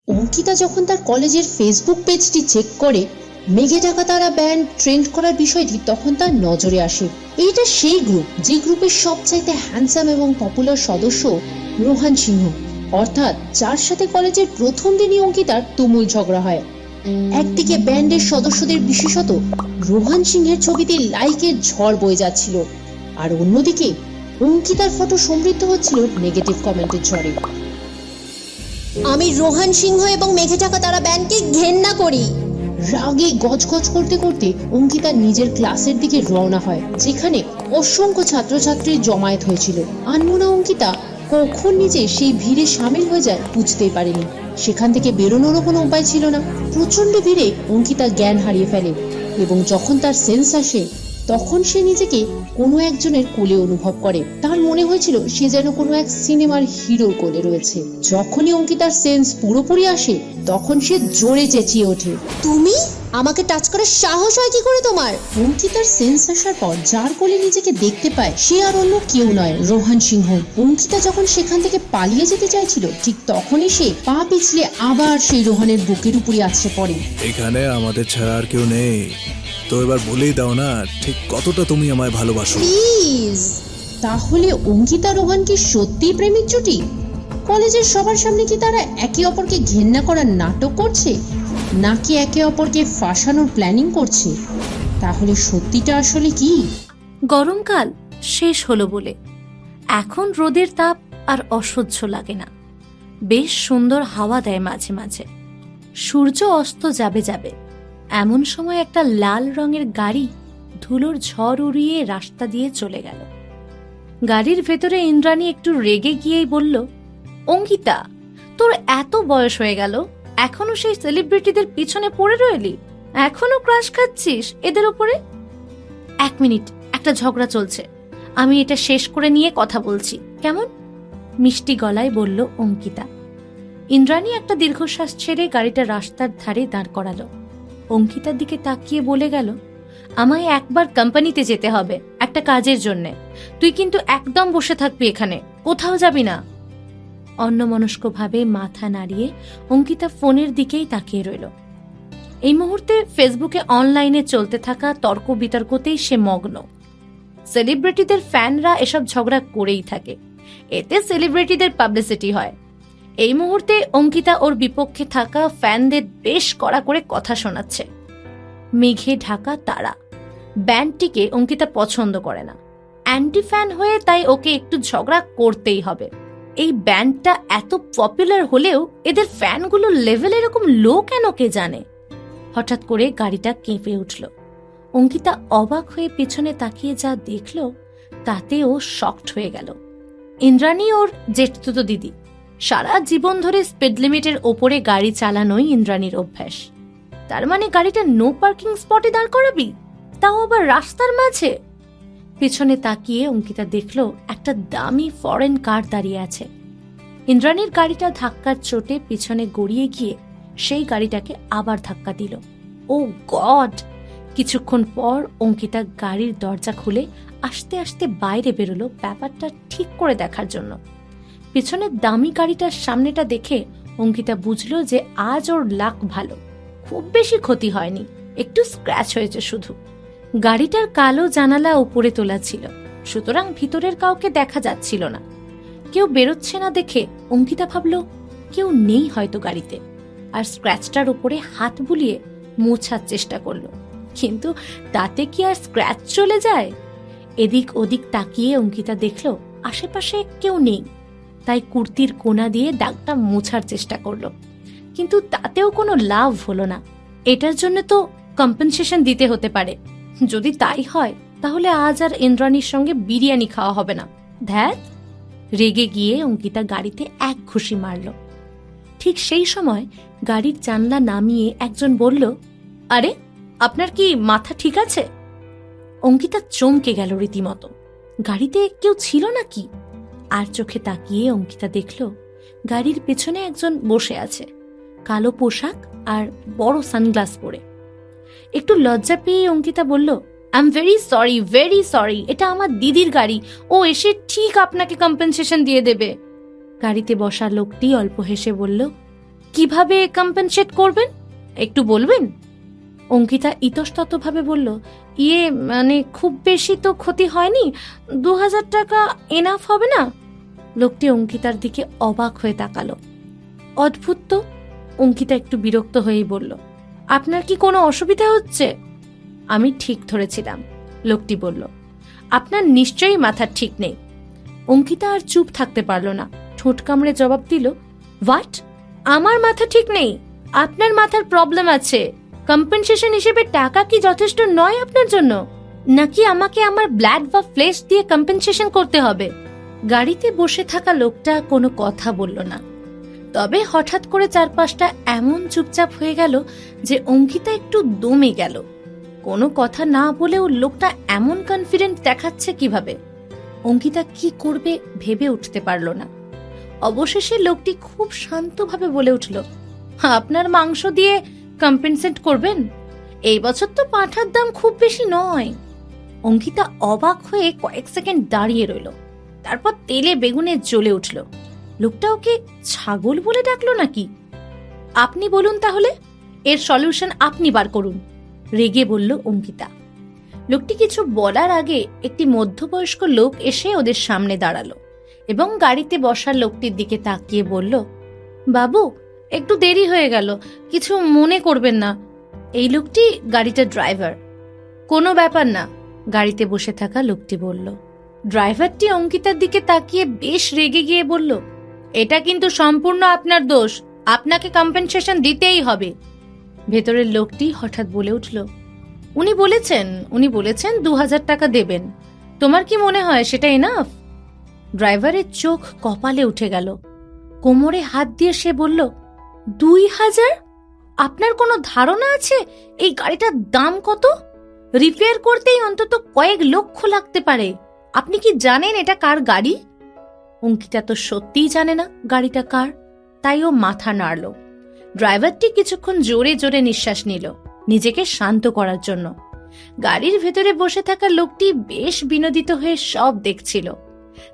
অঙ্কিতা যখন তার কলেজের ফেসবুক পেজটি চেক করে মেঘে ঢাকা তারা ব্যান্ড ট্রেন্ড করার বিষয়টি তখন তার নজরে আসে। এইটা সেই গ্রুপ যে গ্রুপের সবচাইতে হ্যান্ডসাম এবং পপুলার সদস্য রোহান সিংহ, অর্থাৎ যার সাথে কলেজের প্রথম দিনই অঙ্কিতার তুমুল ঝগড়া হয়। একদিকে ব্যান্ডের সদস্যদের বিশেষত রোহান সিংহের ছবিতে লাইকের ঝড় বয়ে যাচ্ছিল, আর অন্যদিকে অঙ্কিতার ফটো সমৃদ্ধ হচ্ছিল নেগেটিভ কমেন্টের ঝড়ে। আমি রোহান সিংহ এবং মেঘে ঢাকা তারা ব্যান্ডকে ঘেন্না করি। রাগে গজগজ করতে করতে অঙ্কিতা নিজের ক্লাসের দিকে রওনা হয়, যেখানে অসংখ্য ছাত্রছাত্রীর জমায়েত হয়েছিল। আনমনা অঙ্কিতা কখন নিজে সেই ভিড়ে সামিল হয়ে যায় বুঝতেই পারেনি। সেখান থেকে বেরোনোরও কোনো উপায় ছিল না। প্রচন্ড ভিড়ে অঙ্কিতা জ্ঞান হারিয়ে ফেলে এবং যখন তার সেন্স আসে তখন সে নিজেকে কোনো একজনের কোলে অনুভব করে। তার মনে হয়েছিল সে যেন কোনো এক সিনেমার হিরোর কোলে রয়েছে। যখনই অঙ্কিতার সেন্স পুরোপুরি আসে তখন সে জোরে চেঁচিয়ে ওঠে, তুমি আমাকে টাচ করার সাহস হয় কি করে তোমার? অঙ্কিতার সেন্স আসার পর যার কোলে নিজেকে দেখতে পায় সে আর অন্য কেউ নয়, রোহান সিংহ। অঙ্কিতা যখন সেখান থেকে পালিয়ে যেতে চাইছিল ঠিক তখনই সে পা পিছলে আবার সেই রোহানের বুকের উপরে আছড়ে পড়ে। এখানে আমাদের ছাড়া আর কেউ নেই, তো এবার বলেই দাও না ঠিক কতটা তুমি আমায় ভালোবাসো। প্লিজ। তাহলে অঙ্কিতা রোহান কি সত্যিই প্রেমিক জুটি? কলেজের সবার সামনে কি তারা একে অপরকে ঘেন্না করার নাটক করছে, নাকি একে অপরকে ফাঁসানোর প্ল্যানিং করছে? তাহলে সত্যিটা আসলে কি? গরমকাল শেষ হলো বলে এখন রোদের তাপ আর অসহ্য লাগে না। বেশ সুন্দর হাওয়া দেয় মাঝে মাঝে। সূর্য অস্ত যাবে যাবে এমন সময় একটা লাল রঙের গাড়ি ধুলোর ঝড় উড়িয়ে রাস্তা দিয়ে চলে গেল। গাড়ির ভেতরে ইন্দ্রাণী একটু রেগে গিয়েই বলল, অঙ্কিতা, তোর এত বয়স হয়ে গেল, এখনো সেই সেলিব্রিটিদের পিছনে পড়ে রইলি? এখনো ক্রাশ খাচ্ছিস এদের উপরে? 1 মিনিট, একটা ঝগড়া চলছে, আমি এটা শেষ করে নিয়ে কথা বলছি, কেমন? মিষ্টি গলায় বলল অঙ্কিতা। ইন্দ্রাণী একটা দীর্ঘশ্বাস ছেড়ে গাড়িটা রাস্তার ধারে দাঁড় করালো। অঙ্কিতার দিকে তাকিয়ে বলে গেল, আমায় একবার কোম্পানিতে যেতে হবে একটা কাজের জন্যে। তুই কিন্তু একদম বসে থাকবি এখানে, কোথাও যাবি না। অন্যমনস্কভাবে মাথা নাড়িয়ে অঙ্কিতা ফোনের দিকেই তাকিয়ে রইল। এই মুহূর্তে ফেসবুকে অনলাইনে চলতে থাকা তর্ক বিতর্কতেই সে মগ্ন। সেলিব্রিটিদের ফ্যানরা এসব ঝগড়া করেই থাকে, এতে সেলিব্রিটিদের পাবলিসিটি হয়। এই মুহূর্তে অঙ্কিতা ওর বিপক্ষে থাকা ফ্যানদের বেশ কড়া করে কথা শোনাচ্ছে। মেঘে ঢাকা তারা ব্যান্ডটিকে অঙ্কিতা পছন্দ করে না, অ্যান্টি ফ্যান হয়ে তাই ওকে একটু ঝগড়া করতেই হবে। এই ব্যান্ডটা এত পপুলার হলেও এদের ফ্যানগুলো লেভেল এরকম লো কেন কে জানে। হঠাৎ করে গাড়িটা কেঁপে উঠল। অঙ্কিতা অবাক হয়ে পেছনে তাকিয়ে যা দেখল তাতে ও শকড হয়ে গেল। ইন্দ্রাণী ওর জেঠতুতো দিদি, সারা জীবন ধরে স্পিড লিমিটের ওপরে গাড়ি চালানোই ইন্দ্রাণীর অভ্যাস। তার মানে গাড়িটা নো পার্কিং স্পটে দাঁড় করাবি, তাও আবার রাস্তার মাঝে? পেছনে তাকিয়ে অঙ্কিতা দেখল একটা দামি ফরেন কার দাঁড়িয়ে আছে। ইন্দ্রাণীর গাড়িটা ধাক্কার চোটে পিছনে গড়িয়ে গিয়ে সেই গাড়িটাকে আবার ধাক্কা দিল। ও গড! কিছুক্ষণ পর অঙ্কিতা গাড়ির দরজা খুলে আস্তে আস্তে বাইরে বেরোলো ব্যাপারটা ঠিক করে দেখার জন্য। পিছনের দামি গাড়িটার সামনেটা দেখে অঙ্কিতা বুঝল যে আজ ওর লাক ভালো, খুব বেশি ক্ষতি হয়নি, একটু স্ক্র্যাচ হয়েছে শুধু। গাড়িটার কালো জানালা উপরে তোলা ছিল, সুতরাং ভিতরের কাউকে দেখা যাচ্ছিল না। কেউ বেরোচ্ছে না দেখে অঙ্কিতা ভাবল কেউ নেই হয়তো গাড়িতে, আর স্ক্র্যাচটার উপরে হাত বুলিয়ে মোছার চেষ্টা করলো, কিন্তু তাতে কি আর স্ক্র্যাচ চলে যায়? এদিক ওদিক তাকিয়ে অঙ্কিতা দেখল আশেপাশে কেউ নেই, তাই কুর্তির কোনা দিয়ে দাগটা মোছার চেষ্টা করলো, কিন্তু তাতেও কোনো লাভ হলো না। এটার জন্য তো কম্পেনসেশন দিতে হতে পারে। যদি তাই হয় তাহলে আজ আর ইন্দ্রাণীর সঙ্গে বিরিয়ানি খাওয়া হবে না। ধ্যাত! রেগে গিয়ে অঙ্কিতা গাড়িতে এক ঘুষি মারল। ঠিক সেই সময় গাড়ির জানলা নামিয়ে একজন বলল, আরে, আপনার কি মাথা ঠিক আছে? অঙ্কিতা চমকে গেল রীতিমতো। গাড়িতে কেউ ছিল নাকি? আর চোখে তাকিয়ে অঙ্কিতা দেখল গাড়ির পেছনে একজন বসে আছে, কালো পোশাক আর বড় সানগ্লাস পরে। একটু লজ্জা পেয়ে অঙ্কিতা বলল, আই এম ভেরি সরি, এটা আমার দিদির গাড়ি, ও এসে ঠিক আপনাকে কম্পেনসেশন দিয়ে দেবে। গাড়িতে বসা লোকটি অল্প হেসে বলল, কিভাবে কম্পেনসেট করবেন একটু বলবেন? অঙ্কিতা ইতস্ততভাবে বলল, মানে খুব বেশি তো ক্ষতি হয়নি, 2000 টাকা এনাফ হবে না? লোকটি অঙ্কিতার দিকে অবাক হয়ে তাকালো। অদ্ভুত তো। অঙ্কিতা একটু বিরক্ত হয়েই বলল, আপনার কি কোনো অসুবিধা হচ্ছে? আমি ঠিক ধরেছিলাম, লোকটি বলল। আপনার নিশ্চয়ই মাথার ঠিক নেই। অঙ্কিতা আর চুপ থাকতে পারল না, ঠোঁট কামড়ে জবাব দিল, হোয়াট? আমার মাথা ঠিক নেই? আপনার মাথার প্রবলেম আছে। কম্পেনসেশন হিসেবে টাকা কি যথেষ্ট নয় আপনার জন্য, নাকি আমাকে আমার ব্লাড বা ফ্লেশ দিয়ে কম্পেনসেশন করতে হবে? গাড়িতে বসে থাকা লোকটা কোনো কথা বলল না, তবে হঠাৎ করে চারপাশটা এমন চুপচাপ হয়ে গেল যে অঙ্কিতা একটু দমে গেল। কোনো কথা না বলেও লোকটা এমন কনফিডেন্ট দেখাচ্ছে কিভাবে? অঙ্কিতা কি করবে ভেবে উঠতে পারল না। অবশেষে লোকটি খুব শান্তভাবে বলে উঠল, আপনার মাংস দিয়ে কম্পেনসেট করবেন? এই বছর তো পাঁঠার দাম খুব বেশি নয়। অঙ্কিতা অবাক হয়ে কয়েক সেকেন্ড দাঁড়িয়ে রইল, তারপর তেলে বেগুনে জ্বলে উঠল। লোকটা ওকে ছাগল বলে ডাকলো নাকি? আপনি বলুন তাহলে, এর সলিউশন আপনি বার করুন, রেগে বলল অঙ্কিতা। লোকটি কিছু বলার আগে একটি মধ্যবয়স্ক লোক এসে ওদের সামনে দাঁড়ালো এবং গাড়িতে বসা লোকটির দিকে তাকিয়ে বলল, বাবু একটু দেরি হয়ে গেল, কিছু মনে করবেন না। এই লোকটি গাড়িটার ড্রাইভার। কোনো ব্যাপার না, গাড়িতে বসে থাকা লোকটি বলল। ড্রাইভারটি অঙ্কিতার দিকে তাকিয়ে বেশ রেগে গিয়ে বলল, এটা কিন্তু সম্পূর্ণ আপনার দোষ, আপনাকে কম্পেনসেশন দিতেই হবে। ভেতরের লোকটি হঠাৎ বলে উঠল, উনি বলেছেন 2000 টাকা দেবেন। তোমার কি মনে হয় সেটা এনাফ? ড্রাইভারের চোখ কপালে উঠে গেল। কোমরে হাত দিয়ে সে বলল, 2000? আপনার কোনো ধারণা আছে এই গাড়িটার দাম কত? রিপেয়ার করতেই অন্তত কয়েক লক্ষ লাগতে পারে। আপনি কি জানেন এটা কার গাড়ি? অঙ্কিতা তো সত্যিই জানে না গাড়িটা কার, তাই ও মাথা নাড়ল। ড্রাইভারটি কিছুক্ষণ জোরে জোরে নিঃশ্বাস নিল নিজেকে শান্ত করার জন্য। গাড়ির ভেতরে বসে থাকা লোকটি বেশ বিনোদিত হয়ে সব দেখছিল।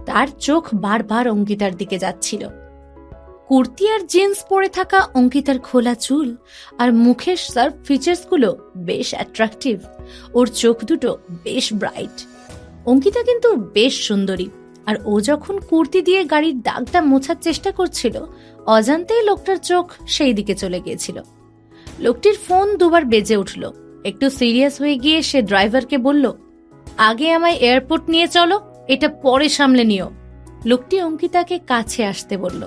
তার চোখ বারবার অঙ্কিতার দিকে যাচ্ছিল। কুর্তি আর জিন্স পরে থাকা অঙ্কিতার খোলা চুল আর মুখের সার্ভ ফিচার্সগুলো বেশ অ্যাট্রাকটিভ। ওর চোখ দুটো বেশ ব্রাইট। অঙ্কিতা কিন্তু বেশ সুন্দরী, আর ও যখন কুর্তি দিয়ে গাড়ির দাগটা মোছার চেষ্টা করছিল, অজান্তেই লোকটার চোখ সেই দিকে চলে গিয়েছিল। লোকটির ফোন দুবার বেজে উঠল। একটু সিরিয়াস হয়ে গিয়ে সে ড্রাইভারকে বলল, আগে আমায় এয়ারপোর্ট নিয়ে চলো, এটা পরে সামলে নিও। লোকটি অঙ্কিতাকে কাছে আসতে বলল।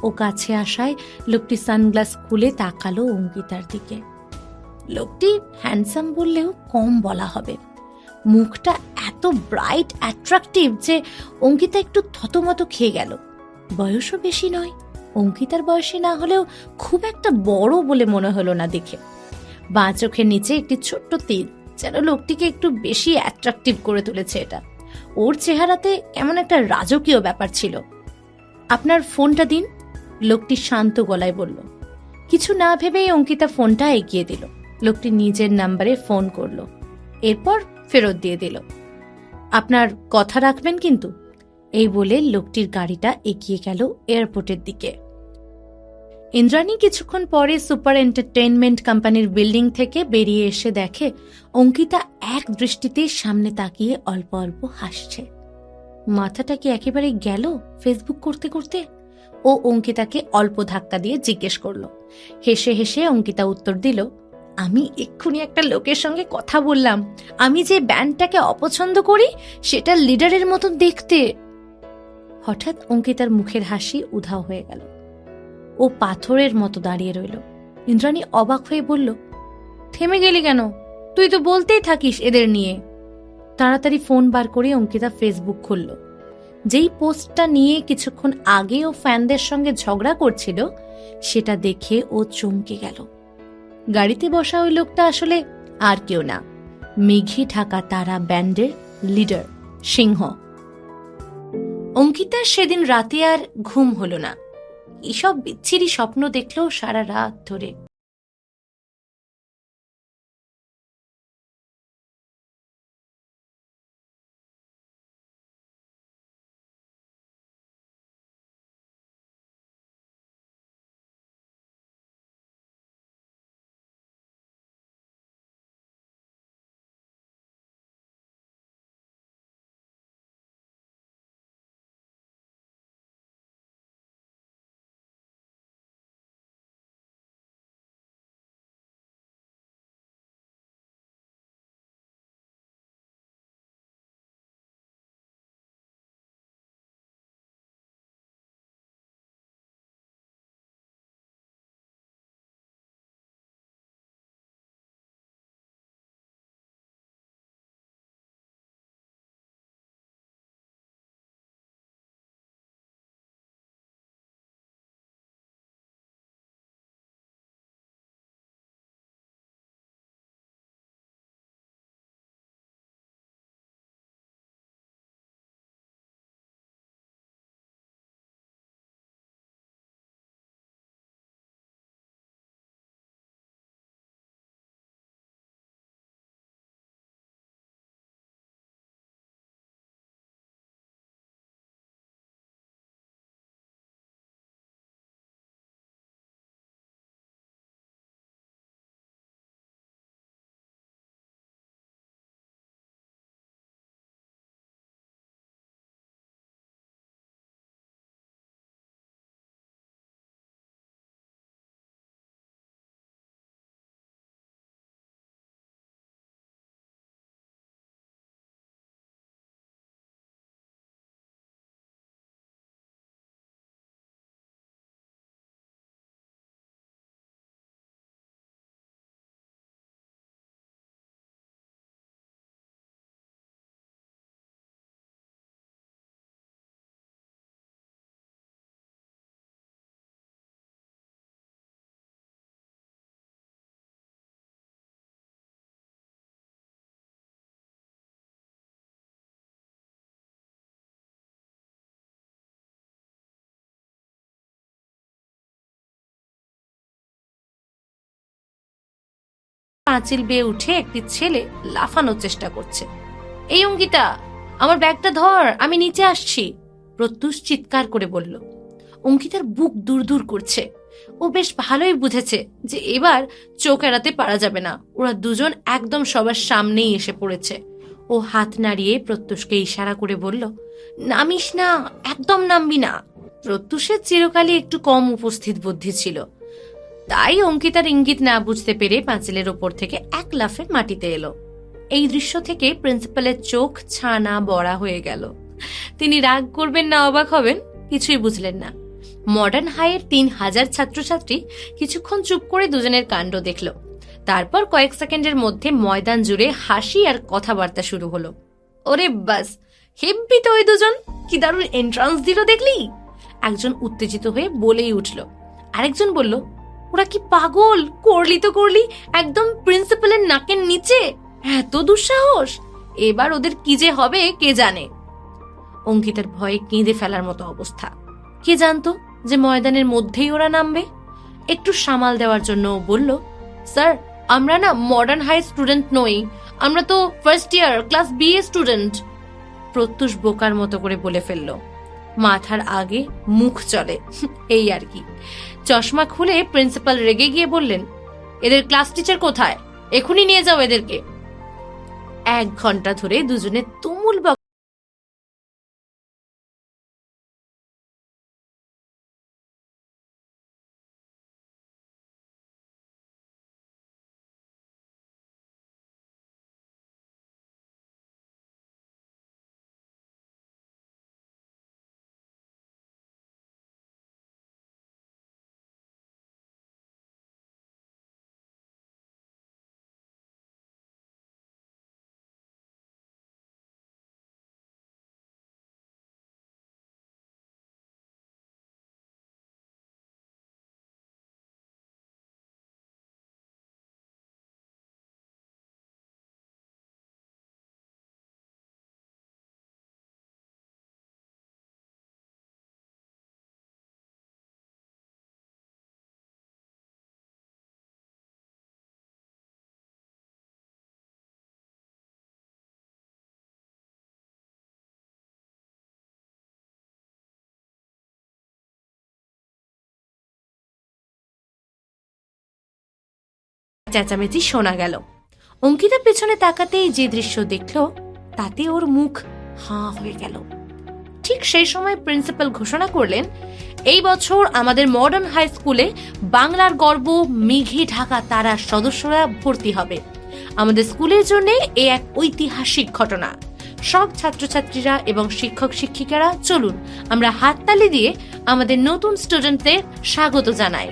ও কাছে আসায় লোকটি সানগ্লাস খুলে তাকালো অঙ্কিতার দিকে। লোকটি হ্যান্ডসাম বললেও কম বলা হবে। মুখটা এত ব্রাইট অ্যাট্রাকটিভ যে অঙ্কিতা একটু থতমত খেয়ে গেল। বয়সও বেশি নয়, অঙ্কিতার বয়সী না হলেও খুব একটা বড় বলে মনে হলো না দেখে। বাঁ চোখের নিচে একটি ছোট্ট তীর যেন লোকটিকে একটু বেশি অ্যাট্রাকটিভ করে তুলেছে। এটা ওর চেহারাতে কেমন একটা রাজকীয় ব্যাপার ছিল। আপনার ফোনটা দিন, লোকটি শান্ত গলায় বলল। কিছু না ভেবেই অঙ্কিতা ফোনটা এগিয়ে দিল। লোকটি নিজের নাম্বারে ফোন করলো, এরপর ফেরত দিয়ে দিল। আপনার কথা রাখবেন কিন্তু, এই বলে লোকটির গাড়িটা এগিয়ে গেল এয়ারপোর্টের দিকে। ইন্দ্রাণী কিছুক্ষণ পরে সুপার এন্টারটেইনমেন্ট কোম্পানির বিল্ডিং থেকে বেরিয়ে এসে দেখে অঙ্কিতা এক দৃষ্টিতে সামনে তাকিয়ে অল্প অল্প হাসছে। মাথাটা কি একেবারে গেল ফেসবুক করতে করতে? ও অঙ্কিতাকে অল্প ধাক্কা দিয়ে জিজ্ঞেস করলো। হেসে হেসে অঙ্কিতা উত্তর দিল, আমি এক্ষুনি একটা লোকের সঙ্গে কথা বললাম। আমি যে ব্যান্ডটাকে অপছন্দ করি সেটার লিডারের মতো দেখতে। হঠাৎ অঙ্কিতার মুখের হাসি উধাও হয়ে গেল। ও পাথরের মতো দাঁড়িয়ে রইল। ইন্দ্রাণী অবাক হয়ে বলল, থেমে গেলি কেন? তুই তো বলতেই থাকিস এদের নিয়ে। তাড়াতাড়ি ফোন বার করে অঙ্কিতা ফেসবুক খুলল। যেই পোস্টটা নিয়ে কিছুক্ষণ আগে ও ফ্যানদের সঙ্গে ঝগড়া করছিল সেটা দেখে ও চমকে গেল। গাড়িতে বসা ওই লোকটা আসলে আর কেউ না, মেঘে ঢাকা তারা ব্যান্ডের লিডার সিংহ। অঙ্কিতার সেদিন রাতে আর ঘুম হলো না। এসব বিচ্ছিরি স্বপ্ন দেখলো সারা রাত ধরে। পাঁচিল বেয়ে উঠে একটি ছেলে লাফানোর চেষ্টা করছে। এই অঙ্কিতা, আমার ব্যাগটা ধর, আমি নিচে আসছি, প্রত্যুষ চিৎকার করে বলল। অঙ্কিতার বুক দূর দূর করছে। ও বেশ ভালোই বুঝেছে যে এবার চোখ এড়াতে পারা যাবে না। ওরা দুজন একদম সবার সামনেই এসে পড়েছে। ও হাত নাড়িয়ে প্রত্যুষকে ইশারা করে বলল, নামিস না, একদম নামবি না। প্রত্যুষের চিরকালই একটু কম উপস্থিত বুদ্ধি ছিল, তাই অঙ্কিতার ইঙ্গিত না বুঝতে পেরে পাঁচিলের ওপর থেকে এক লাফে মাটিতে এলো। এই দৃশ্য থেকে প্রিন্সিপালের চোখ ছানা বড়া হয়ে গেল। তিনি রাগ করবেন না অবাক হবেন কিছুই বুঝলেন না। মডার্ন হাইয়ের 3000 ছাত্রছাত্রী কিছুক্ষণ চুপ করে দুজনের কাণ্ড দেখল। তারপর কয়েক সেকেন্ডের মধ্যে ময়দান জুড়ে হাসি আর কথাবার্তা শুরু হলো। ওরে বাস, হেব্বি তো ওই দুজন, কি দারুণ এন্ট্রান্স দিল দেখলি, একজন উত্তেজিত হয়ে বলেই উঠল। আরেকজন বলল, ওরা কি পাগল, করলি তো করলি, একদম প্রিন্সিপালের নাকের নিচে, এত দুঃসাহস, এবার ওদের কি যে হবে কে জানে। অঙ্কিতার ভয়ে কেঁদে ফেলার মতো অবস্থা। কে জানতো যে ময়দানের মধ্যেই ওরা নামবে। একটু সামাল দেওয়ার জন্য বলল, স্যার আমরা না মডার্ন হাই স্টুডেন্ট নই, আমরা তো first year class B A student. Pratyush বোকার মতো করে বলে ফেলল। মাথার আগে মুখ চলে, এই আর কি। চশমা খুলে প্রিন্সিপাল রেগে গিয়ে বললেন, এদের ক্লাস টিচার কোথায়, এখনই নিয়ে যাও এদেরকে। 1 ঘন্টা ধরে দুজনে তুমুল চেঁচামেচি শোনা গেল। অঙ্কিতা পেছনে তাকাতেই যে দৃশ্য দেখল তাতে ওর মুখ হাঁ হয়ে গেল। ঠিক সেই সময় প্রিন্সিপাল ঘোষণা করলেন, এই বছর আমাদের মডার্ন হাই স্কুলে বাংলার গর্ব মেঘে ঢাকা তারার সদস্যরা ভর্তি হবে। আমাদের স্কুলের জন্য এ এক ঐতিহাসিক ঘটনা। সব ছাত্রছাত্রীরা এবং শিক্ষক শিক্ষিকারা চলুন আমরা হাততালি দিয়ে আমাদের নতুন স্টুডেন্টদের স্বাগত জানাই।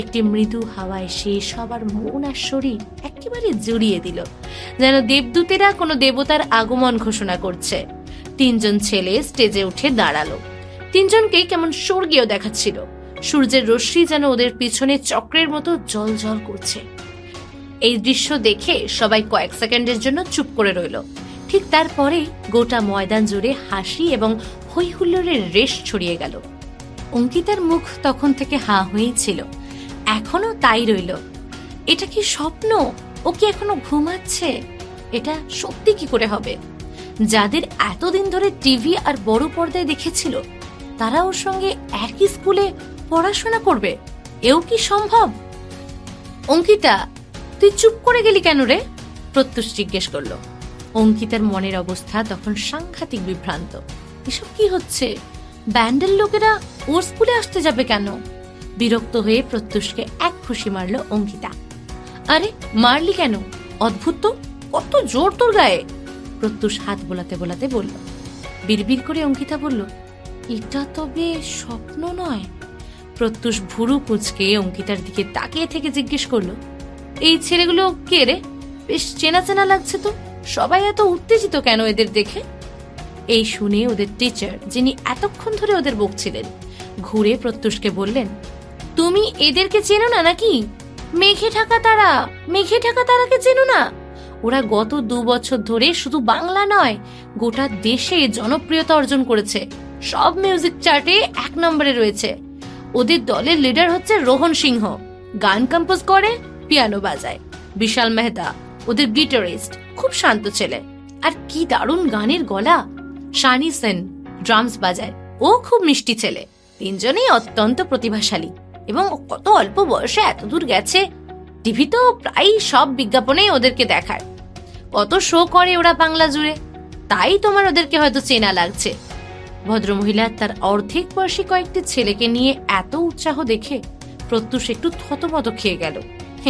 একটি মৃদু হাওয়া এসে সবার মন আর শরীর একেবারে জড়িয়ে দিল, যেন দেবদূতেরা কোনো দেবতার আগমন ঘোষণা করছে। 3 জন ছেলে স্টেজে উঠে দাঁড়ালো। 3 জনকেই কেমন স্বর্গীয় দেখাচ্ছিল। সূর্যের রশ্মি যেন ওদের পিছনে চক্রের মতো জল জল করছে। এই দৃশ্য দেখে সবাই কয়েক সেকেন্ডের জন্য চুপ করে রইল। ঠিক তারপরে গোটা ময়দান জুড়ে হাসি এবং হৈ হুল্লোড়ের রেশ ছড়িয়ে গেল। অঙ্কিতার মুখ তখন থেকে হাঁ হয়েই ছিল, এখনো তাই রইল। এটা কি স্বপ্ন? ও কি এখনো ঘুমাচ্ছে? এটা সত্যি কি করে হবে? যাদের এতদিন ধরে টিভি আর বড় পর্দায় দেখেছিল তারা ওর সঙ্গে একই স্কুলে পড়াশোনা করবে, এও কি সম্ভব? অঙ্কিতা, তুই চুপ করে গেলি কেন রে? প্রত্যুষ জিজ্ঞেস করলো। অঙ্কিতার মনের অবস্থা তখন সাংঘাতিক বিভ্রান্ত। এসব কি হচ্ছে? ব্যান্ডের লোকেরা ওর স্কুলে আসতে যাবে কেন? বিরক্ত হয়ে প্রত্যুষকে এক খুশি মারল অঙ্কিতা। আরে মারলি কেন? অদ্ভুত তো, কত জোর তোর গায়ে। প্রত্যুষ হাত বোলাতে বোলাতে বলল। বিড়বিড় করে অঙ্কিতা বলল, এটা তবে স্বপ্ন নয়? প্রত্যুষ ভুরু কুঁচকে অঙ্কিতার দিকে তাকিয়ে থেকে জিজ্ঞেস করলো, এই ছেলেগুলো কে রে? বেশ চেনা চেনা লাগছে তো, সবাই এত উত্তেজিত কেন এদের দেখে? এই শুনে ওদের টিচার, যিনি এতক্ষণ ধরে ওদের বকছিলেন, ঘুরে প্রত্যুষকে বললেন, তুমি এদেরকে চেনো না নাকি? মেঘে ঢাকা তারা, মেঘে ঢাকা তারাকে চেনো না? ওরা গত 2 বছর ধরে শুধু বাংলা নয় গোটা দেশে জনপ্রিয়তা অর্জন করেছে। সব মিউজিক চার্টে 1 নম্বরে রয়েছে। ওদের দলের লিডার হচ্ছে রোহন সিংহ, গান কম্পোজ করে, পিয়ানো বাজায়। বিশাল মেহতা ওদের গিটারিস্ট, খুব শান্ত ছেলে। আর কি দারুণ গানের গলা। শানি সেন ড্রামস বাজায়, ও খুব মিষ্টি ছেলে। তিনজনেই অত্যন্ত প্রতিভাশালী এবং কত অল্প বয়সে এত দূর গেছে। টিভি তো প্রায় সব বিজ্ঞাপনেই ওদেরকে দেখায়। কত শো করে ওরা বাংলা জুড়ে, তাই তোমার ওদেরকে হয়তো চেনা লাগছে। ভদ্রমহিলা তার অর্ধেক বয়সী কয়েকটি ছেলেকে নিয়ে এত উৎসাহ দেখে প্রত্যুষ একটু থতমত খেয়ে গেল।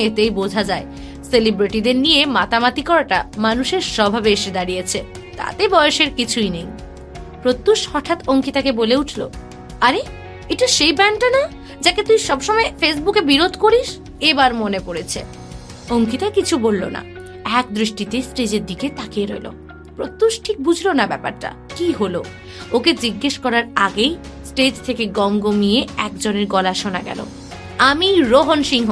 এতেই বোঝা যায় সেলিব্রিটিদের নিয়ে মাতামাতি করাটা মানুষের স্বভাবে এসে দাঁড়িয়েছে, তাতে বয়সের কিছুই নেই। প্রত্যুষ হঠাৎ অঙ্কিতাকে বলে উঠল, আরে এটা সেই ব্যান্ডটা না যাকে তুই সবসময় ফেসবুকে বিরোধ করিস? এবার মনে পড়েছে। অঙ্কিতা কিছু বলল না, এক দৃষ্টিতে স্টেজের দিকে তাকিয়ে রইল। প্রত্যুষ ঠিক বুঝলো না ব্যাপারটা কি হলো। ওকে জিজ্ঞেস করার আগেই স্টেজ থেকে গমগমিয়ে একজনের গলা শোনা গেল, আমি রোহন সিংহ,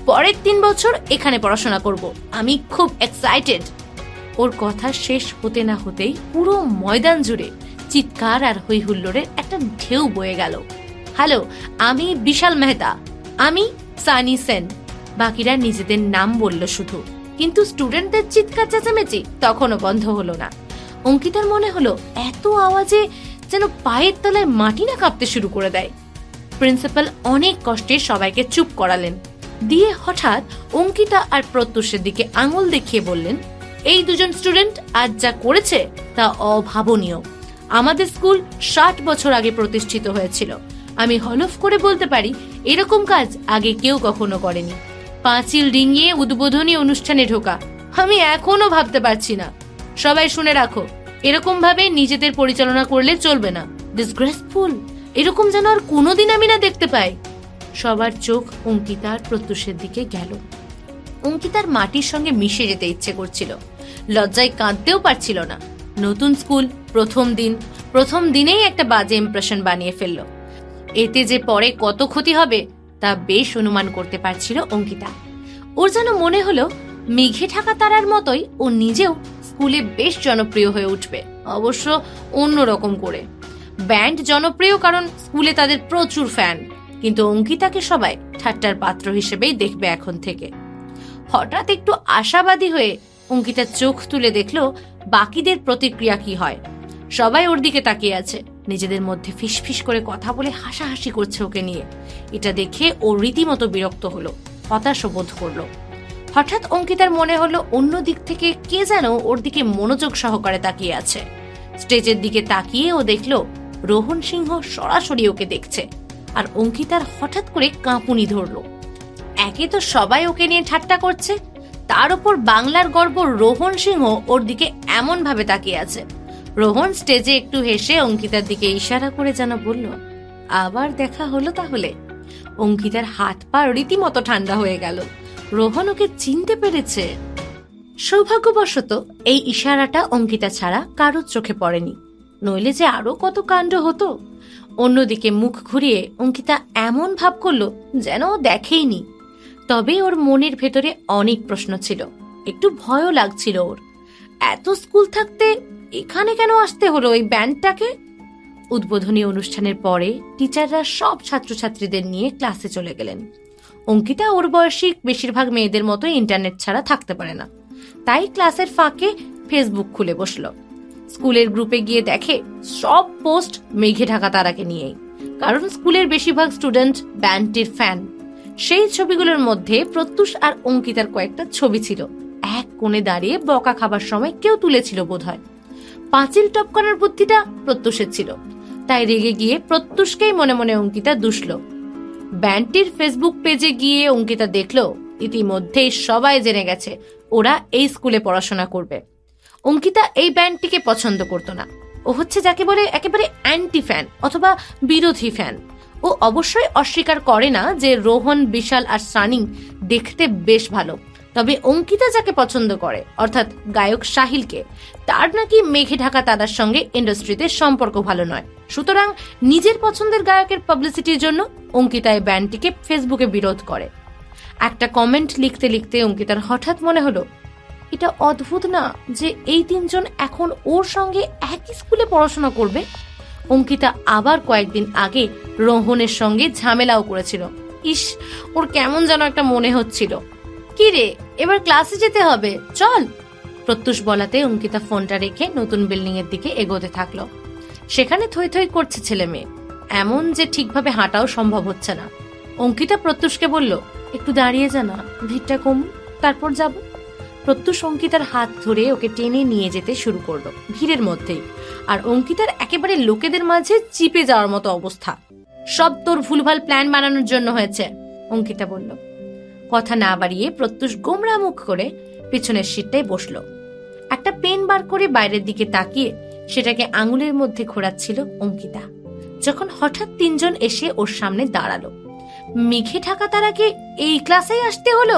পরের 3 বছর এখানে পড়াশোনা করব, আমি খুব এক্সাইটেড। ওর কথা শেষ হতে না হতেই পুরো ময়দান জুড়ে চিৎকার আর হই হুল্লোড়ের একটা ঢেউ বয়ে গেল। হ্যালো, আমি বিশাল মেহতা, আমি সানি সেন। বাকিরা নিজেদের নাম বলল শুধু, কিন্তু স্টুডেন্টদের চিৎকার চেঁচামেচি তখনও বন্ধ হলো না। অঙ্কিতার মনে হলো এত আওয়াজে যেন পায়ের তলায় মাটি না কাঁপতে শুরু করে দেয়। প্রিন্সিপাল অনেক কষ্টে সবাইকে চুপ করালেন, দিয়ে হঠাৎ অঙ্কিতা আর প্রত্যুষের দিকে আঙুল দেখিয়ে বললেন, এই দুজন স্টুডেন্ট আজ যা করেছে তা অভাবনীয়। আমাদের স্কুল 60 বছর আগে প্রতিষ্ঠিত হয়েছিল। আমি হলফ করে বলতে পারি এরকম কাজ আগে কেউ কখনো করেনি। পাঁচিল ডিঙিয়ে উদ্বোধনী অনুষ্ঠানে ঢোকা আমি এখনো ভাবতে পারছি না। সবাই শুনে রাখো, এরকম ভাবে নিজেদের পরিচালনা করলে চলবে না। ডিসগ্রেসফুল, এরকম যেন আর কোনোদিন আমি না দেখতে পাই। সবার চোখ অঙ্কিতার প্রত্যুষের দিকে গেল। অঙ্কিতার মাটির সঙ্গে মিশে যেতে ইচ্ছে করছিল, লজ্জায় কাঁদতেও পারছিল না। নতুন স্কুল, প্রথম দিনেই একটা বাজে ইমপ্রেশন বানিয়ে ফেললো। এতে যে পরে কত ক্ষতি হবে তা বেশ অনুমান করতে পারছিল অঙ্কিতা। ওর যেন মনে হলো মেঘে ঢাকা তারার মতোই ও নিজেও স্কুলে বেশ জনপ্রিয় হয়ে উঠবে, অবশ্য অন্যরকম করে। ব্যান্ড জনপ্রিয় কারণ স্কুলে তাদের প্রচুর ফ্যান, কিন্তু অঙ্কিতাকে সবাই ঠাট্টার পাত্র হিসেবেই দেখবে এখন থেকে। হঠাৎ একটু আশাবাদী হয়ে অঙ্কিতা চোখ তুলে দেখলো বাকিদের প্রতিক্রিয়া কি হয়। সবাই ওর দিকে তাকিয়ে আছে, নিজেদের মধ্যে ফিসফিস করে কথা বলে হাসাহাসি করছে ওকে নিয়ে। এটা দেখে ও রীতিমতো বিরক্ত হলো, হতাশ বোধ করলো। হঠাৎ অঙ্কিতার মনে হলো অন্য দিক থেকে কে যেন ওর দিকে মনোযোগ সহকারে তাকিয়ে আছে। স্টেজের দিকে তাকিয়ে ও দেখলো রোহন সিংহ সরাসরি ওকে দেখছে। আর অঙ্কিতার হঠাৎ করে কাঁপুনি ধরলো। একে তো সবাই ওকে নিয়ে ঠাট্টা করছে, তার উপর বাংলার গর্ব রোহন সিংহ ওর দিকে এমন ভাবে তাকিয়ে আছে। রোহন স্টেজে একটু হেসে অঙ্কিতার দিকে ইশারা করে যেন বলল, আবার দেখা হলো তাহলে। অঙ্কিতার হাত পা রীতিমতো ঠান্ডা হয়ে গেল। রোহন ওকে চিনতে পেরেছে। সৌভাগ্যবশত এই ইশারাটা অঙ্কিতা ছাড়া কারোর চোখে পড়েনি, নইলে যে আরো কত কাণ্ড হতো। অন্যদিকে মুখ ঘুরিয়ে অঙ্কিতা এমন ভাব করলো যেন দেখেইনি। তবে ওর মনের ভেতরে অনেক প্রশ্ন ছিল, একটু ভয়ও লাগছিল ওর। এত স্কুল থাকতে এখানে কেন আসতে হলো এই ব্যান্ডটাকে? উদ্বোধনী অনুষ্ঠানের পরে টিচাররা সব ছাত্রছাত্রীদের নিয়ে ক্লাসে চলে গেলেন। অঙ্কিতা ওর বয়সী বেশিরভাগ মেয়েদের মতো ইন্টারনেট ছাড়া থাকতে পারে না, তাই ক্লাসের ফাঁকে ফেসবুক খুলে বসলো। স্কুলের গ্রুপে গিয়ে দেখে সব পোস্ট মেঘে ঢাকা তারাকে নিয়েই, কারণ স্কুলের বেশিরভাগ স্টুডেন্ট ব্যান্ডটির ফ্যান। সেই ছবিগুলোর মধ্যে প্রত্যুষ আর অঙ্কিতার কয়েকটা ছবি ছিল। এক কোণে দাঁড়িয়ে বকা খাবার সময় কেউ তুলেছিল বোধহয়। পাঁচিল টপকানোর বুদ্ধিটা প্রত্যুষের ছিল, তাই রেগে গিয়ে প্রত্যুষকেই মনে মনে অঙ্কিতা দুষল। ব্যান্ডটির ফেসবুক পেজে গিয়ে অঙ্কিতা দেখলো ইতিমধ্যেই সবাই জেনে গেছে ওরা এই স্কুলে পড়াশোনা করবে। অঙ্কিতা এই ব্যান্ডটিকে পছন্দ করতো না। ও হচ্ছে যাকে বলে একেবারে অ্যান্টি ফ্যান অথবা বিরোধী ফ্যান। ও অবশ্যই অস্বীকার করে না যে রোহন, বিশাল আর সানি দেখতে বেশ ভালো, তবে অঙ্কিতা যাকে পছন্দ করে অর্থাৎ গায়ক সাহিলকে, তার নাকি মেঘে ঢাকা তারার সঙ্গে ইন্ডাস্ট্রিতে সম্পর্ক ভালো নয়। সুতরাং নিজের পছন্দের গায়কের পাবলিসিটির জন্য অঙ্কিতা এই ব্যান্ডটিকে ফেসবুকে বিরোধ করে। একটা কমেন্ট লিখতে লিখতে অঙ্কিতার হঠাৎ মনে হলো এটা অদ্ভুত না যে এই 3 জন এখন ওর সঙ্গে একই স্কুলে পড়াশোনা করবে। অঙ্কিতা আবার কয়েকদিন আগে রোহনের সঙ্গে ঝামেলাও করেছিল। ইস, ওর কেমন যেন একটা মনে হচ্ছিল। কি রে, এবার ক্লাসে যেতে হবে, চল। প্রত্যুষ বলাতে অঙ্কিতা ফোনটা রেখে নতুন বিল্ডিং এর দিকে এগোতে থাকলো। সেখানে থই থই করছে ছেলে মেয়ে, এমন যে ঠিকভাবে হাঁটাও সম্ভব হচ্ছে না। অঙ্কিতা প্রত্যুষকে বলল, একটু দাঁড়িয়ে যা না, ভিড়টা কম, তারপর যাব। প্রত্যুষ অঙ্কিতার হাত ধরে ওকে টেনে নিয়ে যেতে শুরু করলো ভিড়ের মধ্যেই। আর অঙ্কিতার একেবারে লোকেদের মাঝে চিপে যাওয়ার মতো অবস্থা। সব তোর ভুলভাল প্ল্যান বানানোর জন্য হয়েছে, অঙ্কিতা বলল। কথা না বাড়িয়ে প্রত্যুষ গোমরা মুখ করে পিছনের সিটটায় বসলো। একটা পেন বার করে বাইরের দিকে তাকিয়ে সেটাকে আঙুলের মধ্যে ঘোরাচ্ছিল অঙ্কিতা, যখন হঠাৎ তিনজন এসে ওর সামনে দাঁড়ালো। মেঘে ঢাকা তারাকে এই ক্লাসেই আসতে হলো।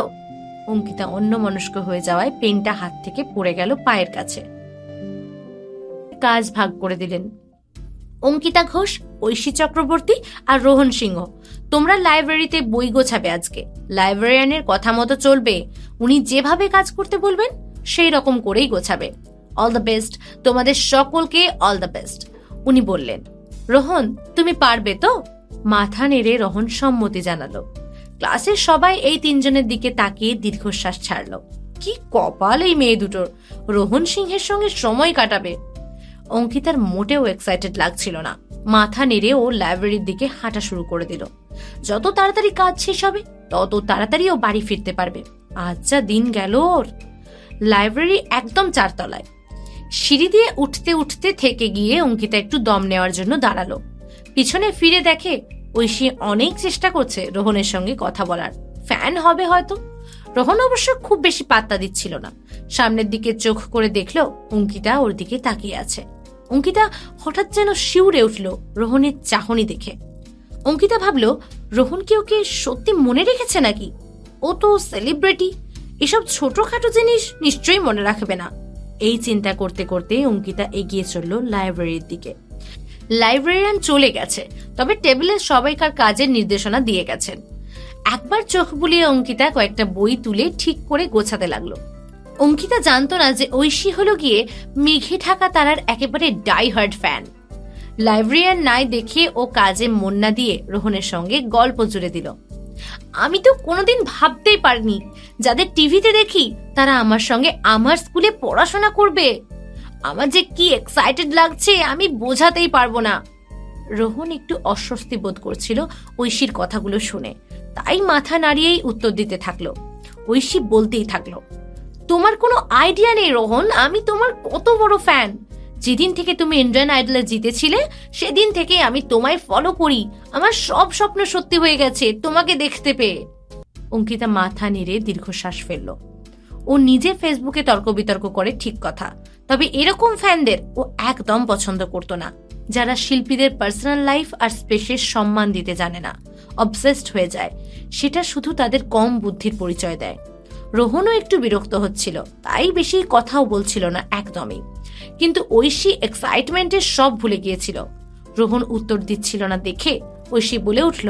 অঙ্কিতা অন্যমনস্ক হয়ে যাওয়ায় পেনটা হাত থেকে পড়ে গেল পায়ের কাছে। কাজ ভাগ করে দিলেন। অঙ্কিতা ঘোষ, ঐশী চক্রবর্তী আর রোহন সিংহ, তোমরা লাইব্রেরিতে বই গোছাবে আজকে। লাইব্রেরিয়ানের কথা মতো চলবে, উনি যেভাবে কাজ করতে বলবেন সেই রকম করেই গোছাবে। অল দ্য বেস্ট, তোমাদের সকলকে অল দ্য বেস্ট, উনি বললেন। রোহন, তুমি পারবে তো? মাথা নেড়ে রোহন সম্মতি জানালো। ক্লাসের সবাই এই তিনজনের দিকে তাকিয়ে দীর্ঘশ্বাস ছাড়লো। কি কপাল এই মেয়ে দুটোর, রোহন সিংহের সঙ্গে সময় কাটাবে। অঙ্কিতার মোটেও এক্সাইটেড লাগছিল না। মাথা নেড়ে ও লাইব্রেরির দিকে হাঁটা শুরু করে দিল। যত তাড়াতাড়ি কাজ শেষ হবে তত তাড়াতাড়ি ও বাড়ি ফিরতে পারবে। আজ যা দিন গেল ওর। লাইব্রেরি একদম 4 তলায়। সিঁড়ি দিয়ে উঠতে উঠতে থেকে গিয়ে অঙ্কিতা একটু দম নেওয়ার জন্য দাঁড়ালো। পিছনে ফিরে দেখে ঐশী অনেক চেষ্টা করছে রোহনের সঙ্গে কথা বলার, ফ্যান হবে হয়তো। রোহন অবশ্য খুব বেশি পাত্তা দিচ্ছিল না। সামনের দিকে চোখ করে দেখলো অঙ্কিতা ওর দিকে তাকিয়ে আছে। অঙ্কিতা হঠাৎ যেন শিউরে উঠল রোহনের চাহনি দেখে। অঙ্কিতা ভাবলো, রোহন কি ওকে সত্যি মনে রেখেছে নাকি? ও তো সেলিব্রিটি, এসব ছোটখাটো জিনিস নিশ্চয়ই মনে রাখবে না। এই চিন্তা করতে করতে অঙ্কিতা এগিয়ে চলল লাইব্রেরির দিকে। লাইব্রেরিয়ান চলে গেছে, তবে টেবিলে সবাইকার কাজের নির্দেশনা দিয়ে গেছেন। একবার চোখ বুলিয়ে অঙ্কিতা কয়েকটা বই তুলে ঠিক করে গোছাতে লাগলো। অঙ্কিতা জানতো না যে ঐশী হলো গিয়ে মেঘে ঢাকা তারার একেবারে ডাই হার্ড ফ্যান। লাইব্রেরিয়ান নাই দেখে ও কাজে মন না দিয়ে রোহনের সঙ্গে গল্প জুড়ে দিল। আমি তো কোনোদিন ভাবতেই পারিনি যাদের টিভিতে দেখি তারা আমার সঙ্গে আমার স্কুলে পড়াশোনা করবে। আমার যে কি এক্সাইটেড লাগছে আমি বোঝাতেই পারবো না। রোহন একটু অস্বস্তি বোধ করছিল ঐশীর কথাগুলো শুনে, তাই মাথা নাড়িয়েই উত্তর দিতে থাকলো। ঐশী বলতেই থাকলো, তোমার কোনো আইডিয়া নেই রোহন, আমি তোমার কত বড় ফ্যান। যেদিন থেকে তুমি ইন্ডিয়ান আইডলে জিতেছিলে সেদিন থেকে আমি তোমায় ফলো করি। আমার সব স্বপ্ন সত্যি হয়ে গেছে তোমাকে দেখতে পেয়ে। অঙ্কিতা মাথা নেড়ে দীর্ঘশ্বাস ফেলল। ও নিজে ফেসবুকে তর্ক বিতর্ক করে ঠিক কথা, তবে এরকম ফ্যানদের ও একদম পছন্দ করতো না, যারা শিল্পীদের পার্সোনাল লাইফ আর স্পেসের সম্মান দিতে জানে না, অবসেসড হয়ে যায়। সেটা শুধু তাদের কম বুদ্ধির পরিচয় দেয়। রোহনও একটু বিরক্ত হচ্ছিল, তাই বেশি কথাও বলছিল না একদমই। কিন্তু ঐশী এক্সাইটমেন্টে সব ভুলে গিয়েছিল। রোহন উত্তর দিচ্ছিল না দেখে ঐশী বলে উঠল,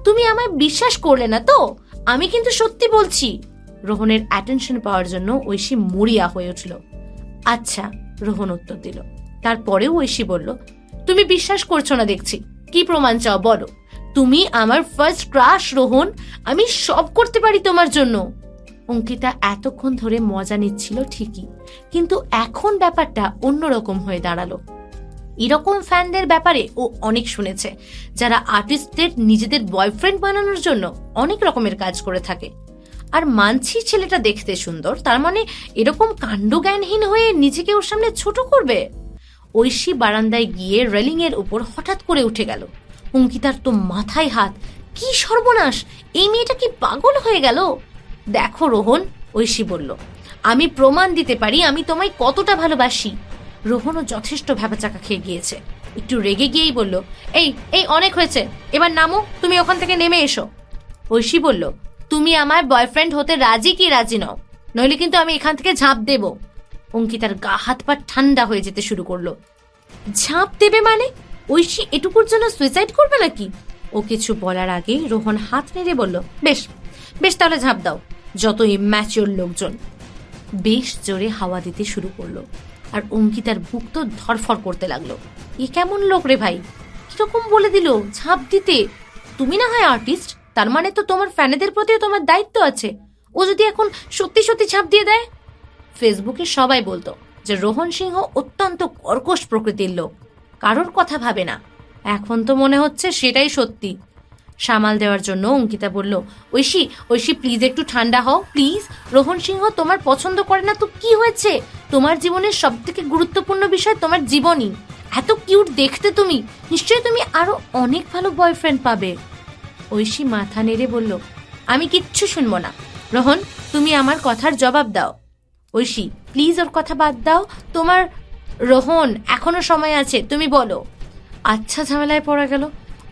তুমি আমায় বিশ্বাস করলে না তো? আমি কিন্তু সত্যি বলছি। রোহনের অ্যাটেনশন পাওয়ার জন্য ঐশী মরিয়া হয়ে উঠল। আচ্ছা, রোহন উত্তর দিল। তারপরেও ঐশী বলল, তুমি বিশ্বাস করছো না দেখছি, কি প্রমাণ চাও বলো? তুমি আমার ফার্স্ট ক্রাশ রোহন, আমি সব করতে পারি তোমার জন্য। অঙ্কিতা এতক্ষণ ধরে মজা নিচ্ছিল ঠিকই, কিন্তু এখন ব্যাপারটা অন্যরকম হয়ে দাঁড়ালো। এরকম ফ্যানদের ব্যাপারে ও অনেক শুনেছে, যারা আর্টিস্টদের নিজেদের বয়ফ্রেন্ড বানানোর জন্য অনেক রকমের কাজ করে থাকে। আর মানছি ছেলেটা দেখতে সুন্দর, তার মানে এরকম কাণ্ডজ্ঞানহীন হয়ে নিজেকে ওর সামনে ছোট করবে? ঐশী বারান্দায় গিয়ে রেলিং এর উপর হঠাৎ করে উঠে গেল। অঙ্কিতার তো মাথায় হাত। কি সর্বনাশ, এই মেয়েটা কি পাগল হয়ে গেল? দেখো রোহন, ঐশী বলল, আমি প্রমাণ দিতে পারি আমি তোমায় কতটা ভালোবাসি। রোহনও যথেষ্ট ভ্যাবাচাকা খেয়ে গিয়েছে। একটু রেগে গিয়েই বলল, এই এই অনেক হয়েছে, এবার নামো, তুমি ওখান থেকে নেমে এসো। ঐশী বলল, তুমি আমার বয়ফ্রেন্ড হতে রাজি কি রাজি নও? নইলে কিন্তু আমি এখান থেকে ঝাঁপ দেব। অঙ্কিতার গা হাত পা ঠান্ডা হয়ে যেতে শুরু করলো। ঝাঁপ দেবে মানে? ঐশী এটুকুর জন্য সুইসাইড করবে নাকি? ও কিছু বলার আগে রোহন হাত নেড়ে বলল, বেশ বেশ, তাহলে ঝাঁপ দাও। যত ইম্যাচিওর লোকজন। বেশ জোরে হাওয়া দিতে শুরু করলো, আর অঙ্কিতার বুক তো ধরফর করতে লাগলো। এ কেমন লোক রে ভাই, কিরকম বলে দিল ঝাঁপ দিতে? তুমি না হয় আর্টিস্ট, তার মানে তো তোমার ফ্যানেদের প্রতিও তোমার দায়িত্ব আছে। ও যদি এখন সত্যি সত্যি ছাপ দিয়ে দেয়? ফেসবুকে সবাই বলতো যে রোহন সিংহ অত্যন্ত কর্কশ প্রকৃতির লোক, কারোর কথা ভাবে না। এখন তো মনে হচ্ছে সেটাই সত্যি। সামাল দেওয়ার জন্য অঙ্কিতা বলল, ঐশী প্লিজ একটু ঠান্ডা হও প্লিজ। রোহন সিংহ তোমার পছন্দ করে না তো কি হয়েছে? তোমার জীবনের সব থেকে গুরুত্বপূর্ণ বিষয় তোমার জীবনই। এত কিউট দেখতে তুমি, নিশ্চয়ই তুমি আরো অনেক ভালো বয়ফ্রেন্ড পাবে। ঐশী মাথা নেড়ে বলল, আমি কিচ্ছু শুনবো না। রোহন, তুমি আমার কথার জবাব দাও। ঐশী প্লিজ ওর কথা বাদ দাও তোমার। রোহন, এখনো সময় আছে, তুমি বলো। আচ্ছা, ঝামেলায় পড়া গেল।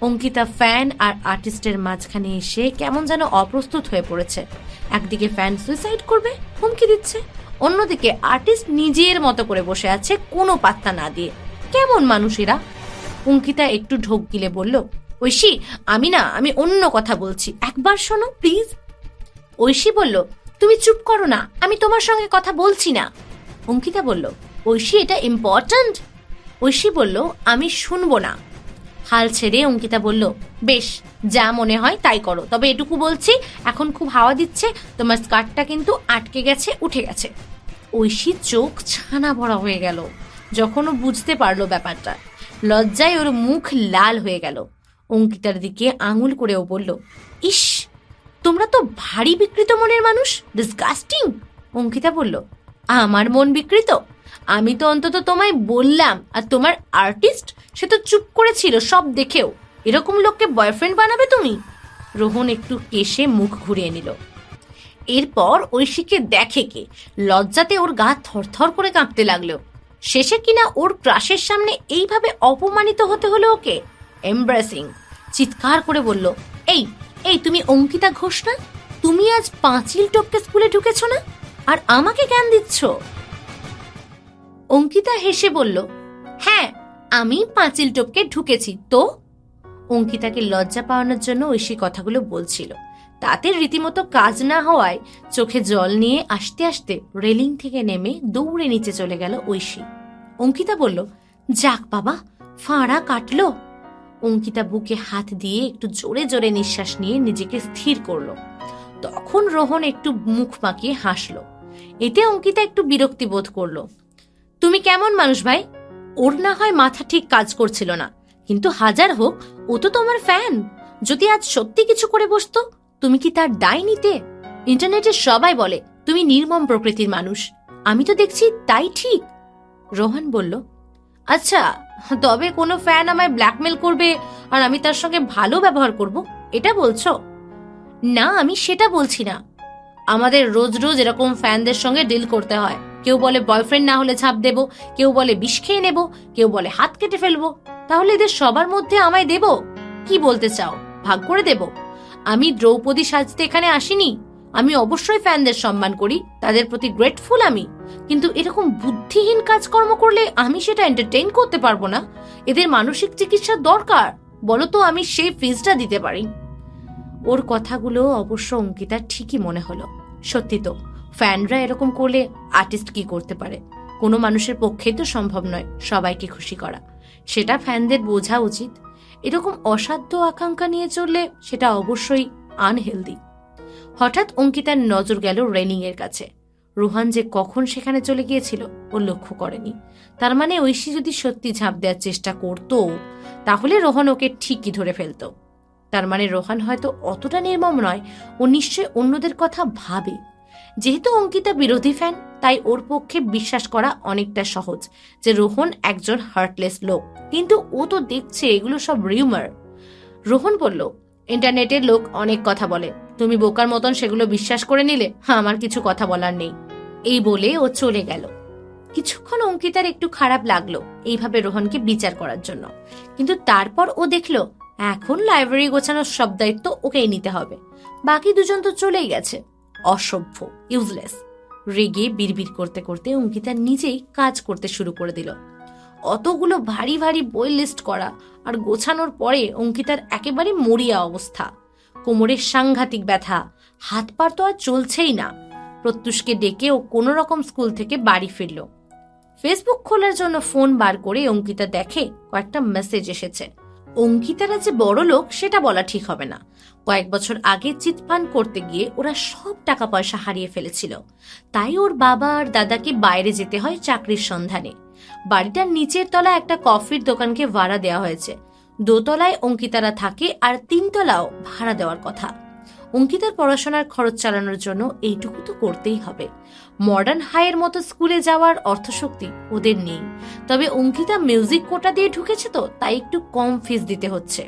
অঙ্কিতা ফ্যান আর আর্টিস্টের মাঝখানে এসে কেমন যেন অপ্রস্তুত হয়ে পড়েছে। একদিকে ফ্যান সুইসাইড করবে হুমকি দিচ্ছে, অন্যদিকে আর্টিস্ট নিজের মতো করে বসে আছে কোনো পাত্তা না দিয়ে। কেমন মানুষ এরা? অঙ্কিতা একটু ঢোক গিলে বলল, ঐশী আমি অন্য কথা বলছি, একবার শোনো প্লিজ। ঐশী বলল, তুমি চুপ করো না, আমি তোমার সঙ্গে কথা বলছি না। অঙ্কিতা বলল, ঐশী এটা ইম্পর্ট্যান্ট। ঐশী বলল, আমি শুনবো না। হাল ছেড়ে অঙ্কিতা বলল, বেশ, যা মনে হয় তাই করো, তবে এটুকু বলছি, এখন খুব হাওয়া দিচ্ছে, তোমার স্কার্টটা কিন্তু আটকে গেছে, উঠে গেছে। ঐশী চোখ ছানা ভরা হয়ে গেল যখন ও বুঝতে পারলো ব্যাপারটা। লজ্জায় ওর মুখ লাল হয়ে গেল। অঙ্কিতার দিকে আঙুল করেও বলল, ইস, তোমরা তো ভারী বিকৃত মনের মানুষ, ডিসগাস্টিং। অঙ্কিতা বলল, আমার মন বিকৃত? আমি তো অন্তত তোমায় বললাম, আর তোমার আর্টিস্ট সে তো চুপ করেছিল সব দেখেও। এরকম লোককে বয়ফ্রেন্ড বানাবে তুমি? রোহন একটু কেশে মুখ ঘুরিয়ে নিল। এরপর ঐশীকে দেখে কে লজ্জাতে ওর গা থরথর করে কাঁপতে লাগলো। শেষে কিনা ওর ক্রাশের সামনে এইভাবে অপমানিত হতে হলো ওকে। এমব্রেসিং চিৎকার করে বলল, এই এই তুমি অঙ্কিতা ঘোষ না? তুমি আজ পাঁচিল টপকে স্কুলে ঢুকেছ না, আর আমাকে জ্ঞান দিচ্ছ? অঙ্কিতা হেসে বলল, হ্যাঁ, আমি পাঁচিল টপকে ঢুকেছি তো। অঙ্কিতাকে লজ্জা পাওয়ানোর জন্য ঐশী কথাগুলো বলছিল, তাতে রীতিমতো কাজ না হওয়ায় চোখে জল নিয়ে আস্তে আস্তে রেলিং থেকে নেমে দৌড়ে নিচে চলে গেল ঐশী। অঙ্কিতা বলল, যাক বাবা, ফাঁড়া কাটলো। অঙ্কিতা বুকে হাত দিয়ে একটু জোরে জোরে নিঃশ্বাস নিয়ে নিজেকে স্থির করলো। তখন রোহন একটু মুখ বাঁকিয়ে হাসলো। এতে অঙ্কিতা একটু বিরক্তি বোধ করলো। তুমি কেমন মানুষ ভাই? ওর না হয় মাথা ঠিক কাজ করছিল না, কিন্তু হাজার হোক ও তো তোমার ফ্যান। যদি আজ সত্যি কিছু করে বসতো, তুমি কি তার দায় নিতে? ইন্টারনেটে সবাই বলে তুমি নির্মম প্রকৃতির মানুষ, আমি তো দেখছি তাই ঠিক। রোহন বলল, আচ্ছা, তবে কোনো ফ্যান আমায় ব্ল্যাকমেল করবে আর আমি তার সঙ্গে ভালো ব্যবহার করব, এটা বলছো? না, আমি সেটা বলছি না। আমাদের রোজ রোজ এরকম ফ্যানদের সঙ্গে ডিল করতে হয়। কেউ বলে বয়ফ্রেন্ড না হলে ছাপ দেব, কেউ বলে বিষ খেয়ে নেব, কেউ বলে হাত কেটে ফেলবো। তাহলে এদের সবার মধ্যে আমায় দেব? কি বলতে চাও, ভাগ করে দেব? আমি দ্রৌপদী সাজতে এখানে আসিনি। আমি অবশ্যই ফ্যানদের সম্মান করি, তাদের প্রতি গ্রেটফুল আমি, কিন্তু এরকম বুদ্ধিহীন কাজকর্ম করলে আমি সেটা এন্টারটেইন করতে পারবো না। এদের মানসিক চিকিৎসার দরকার, বলো তো আমি সেই ফিজটা দিতে পারি। ওর কথাগুলো অবশ্য অঙ্কিতার ঠিকই মনে হলো। সত্যি তো, ফ্যানরা এরকম করলে আর্টিস্ট কি করতে পারে? কোনো মানুষের পক্ষেই তো সম্ভব নয় সবাইকে খুশি করা, সেটা ফ্যানদের বোঝা উচিত। এরকম অসাধ্য আকাঙ্ক্ষা নিয়ে চললে সেটা অবশ্যই আনহেলদি। হঠাৎ অঙ্কিতার নজর গেল রেলিং এর কাছে। রোহান যে কখন সেখানে চলে গিয়েছিল ও লক্ষ্য করেনি। তার মানে ঐশী যদি সত্যি ঝাঁপ দেওয়ার চেষ্টা করতো, তাহলে রোহান ওকে ঠিকই ধরে ফেলতো। তার মানে রোহান হয়তো অতটা নির্মম নয়, ও নিশ্চয় অন্যদের কথা ভাবে। যেহেতু অঙ্কিতা বিরোধী ফ্যান, তাই ওর পক্ষে বিশ্বাস করা অনেকটা সহজ যে রোহন একজন হার্টলেস লোক, কিন্তু ও তো দেখছে এগুলো সব রিউমার। রোহন বলল, ইন্টারনেটের লোক অনেক কথা বলে, তুমি বোকার মতন সেগুলো বিশ্বাস করে নিলে আমার কিছু কথা বলার নেই। এই বলে ও চলে গেল। কিছুক্ষণ অঙ্কিতার একটু খারাপ লাগলো এইভাবে রোহনকে বিচার করার জন্য, কিন্তু তারপর ও দেখলো এখন লাইব্রেরি গোছানোর সব দায়িত্ব ওকেই নিতে হবে। বাকি দুজন তো চলেই গেছে। অসভ্য, ইউজলেস। রেগে বিড়বিড় করতে করতে অঙ্কিতা নিজেই কাজ করতে শুরু করে দিল। অতগুলো ভারী ভারী বই লিস্ট করা আর গোছানোর পরে অঙ্কিতার একেবারে মরিয়া অবস্থা। কোমরের সাংঘাতিক ব্যথা, হাত পা তো আর চলছেই না। প্রত্যুষকে ডেকে ও কোনো রকম স্কুল থেকে বাড়ি ফিরল। ফেসবুক খোলার জন্য ফোন বার করে অঙ্কিতা দেখে কয়েকটা মেসেজ এসেছে। অঙ্কিতারা যে বড় লোক সেটা বলা ঠিক হবে না। কয়েক বছর আগে চিটফান্ড করতে গিয়ে ওরা সব টাকা পয়সা হারিয়ে ফেলেছিল। তাই ওর বাবা আর দাদাকে বাইরে যেতে হয় চাকরির সন্ধানে। বাড়িটার নিচের তলায় একটা কফির দোকানকে ভাড়া দেওয়া হয়েছে। দোতলায় অঙ্কিতারা থাকে আর 3 তলাও ভাড়া দেওয়ার কথা। অঙ্কিতার পড়াশোনার খরচ চালানোর জন্য এইটুকু তো করতেই হবে। মডার্ন হাইয়ের মতো স্কুলে যাওয়ার অর্থশক্তি ওদের নেই। তবে অঙ্কিতা মিউজিক কোটা দিয়ে ঢুকেছে তো, তাই একটু কম ফিস দিতে হচ্ছে।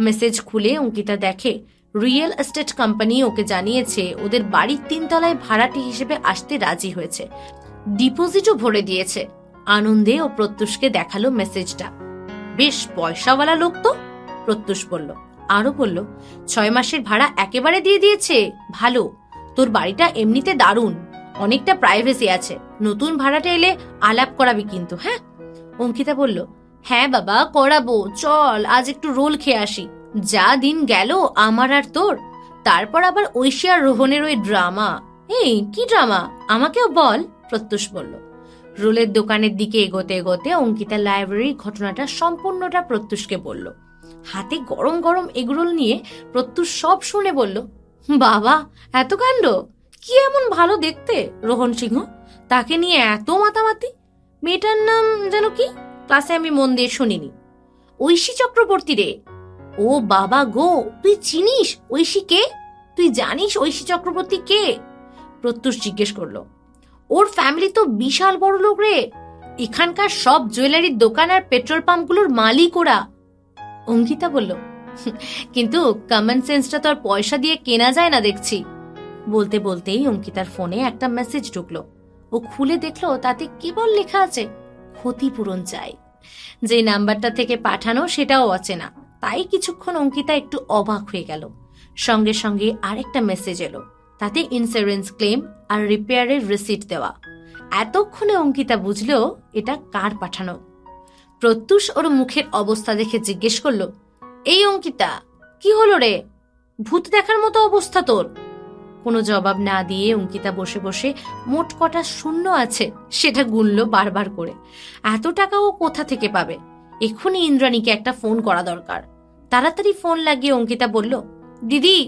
মেসেজ খুলে অঙ্কিতা দেখে রিয়েল এস্টেট কোম্পানি ওকে জানিয়েছে ওদের বাড়ির 3 তলায় ভাড়াটি হিসেবে আসতে রাজি হয়েছে, ডিপোজিটও ভরে দিয়েছে। আনন্দে ও প্রত্যুষকে দেখালো মেসেজটা। বেশ পয়সাওয়ালা লোক তো, প্রত্যুষ বলল। আরো বলল, 6 মাসের ভাড়া একেবারে দিয়ে দিয়েছে। ভালো, তোর বাড়িটা এমনিতে দারুণ, অনেকটা প্রাইভেসি আছে। নতুন ভাড়াটা এলে আলাপ করাবি কিন্তু, হ্যাঁ? অঙ্কিতা বলল, হ্যাঁ বাবা করাবো, চল আজ একটু রোল খেয়ে আসি। যা দিন গেল আমার আর তোর, তারপর আবার ঐশী আর রোহনের ওই ড্রামা। এই কি ড্রামা, আমাকেও বল, প্রত্যুষ বলল। রোলের দোকানের দিকে এগোতে এগোতে অঙ্কিতা লাইব্রেরির ঘটনাটা সম্পূর্ণটা প্রত্যুষকে বলল। হাতে গরম গরম এগরোল নিয়ে প্রত্যুষ সব শুনে বলল, বাবা এত কাণ্ড, কি এমন ভালো দেখতে রোহন সিংহ, তাকে নিয়ে এত মাতামাতি? মেয়েটার নাম যেন কি, ক্লাসে আমি মন দিয়ে শুনিনি। ঐশী চক্রবর্তী রে। ও বাবা গো, তুই চিনিস ঐশী কে? তুই জানিস ঐশী চক্রবর্তী কে? প্রত্যুষ জিজ্ঞেস করলো। ওর ফ্যামিলি তো বিশাল বড় লোক রে, এখানকার সব জুয়েলারির দোকান আর পেট্রোল পাম্পগুলোর মালিক ওরা। অঙ্কিতা বলল, কিন্তু কমন সেন্সটা তো আর পয়সা দিয়ে কেনা যায় না দেখছি। বলতে বলতেই অঙ্কিতার ফোনে একটা মেসেজ ঢুকলো। ও খুলে দেখলো তাতে কেবল লেখা আছে ক্ষতিপূরণ চাই। যে নাম্বারটা থেকে পাঠানো সেটাও অচেনা, তাই কিছুক্ষণ অঙ্কিতা একটু অবাক হয়ে গেল। সঙ্গে সঙ্গে আরেকটা মেসেজ এলো, তাতে ইন্স্যুরেন্স ক্লেম আর রিপেয়ারের রিসিট দেওয়া। এতক্ষণে অঙ্কিতা বুঝলো এটা কার পাঠানো। প্রত্যুষ ওর মুখের অবস্থা দেখে জিজ্ঞেস করলো, এই অঙ্কিতা কি হলো রে, ভূত দেখার মতো অবস্থা তোর? কোনো জবাব না দিয়ে অঙ্কিতা বসে বসে মোট কটা শূন্য আছে সেটা গুনলো বারবার করে। এত টাকা ও কোথা থেকে পাবে? এক্ষুনি ইন্দ্রাণীকে একটা ফোন করা দরকার। তাড়াতাড়ি ফোন লাগিয়ে অঙ্কিতা বলল, দিদি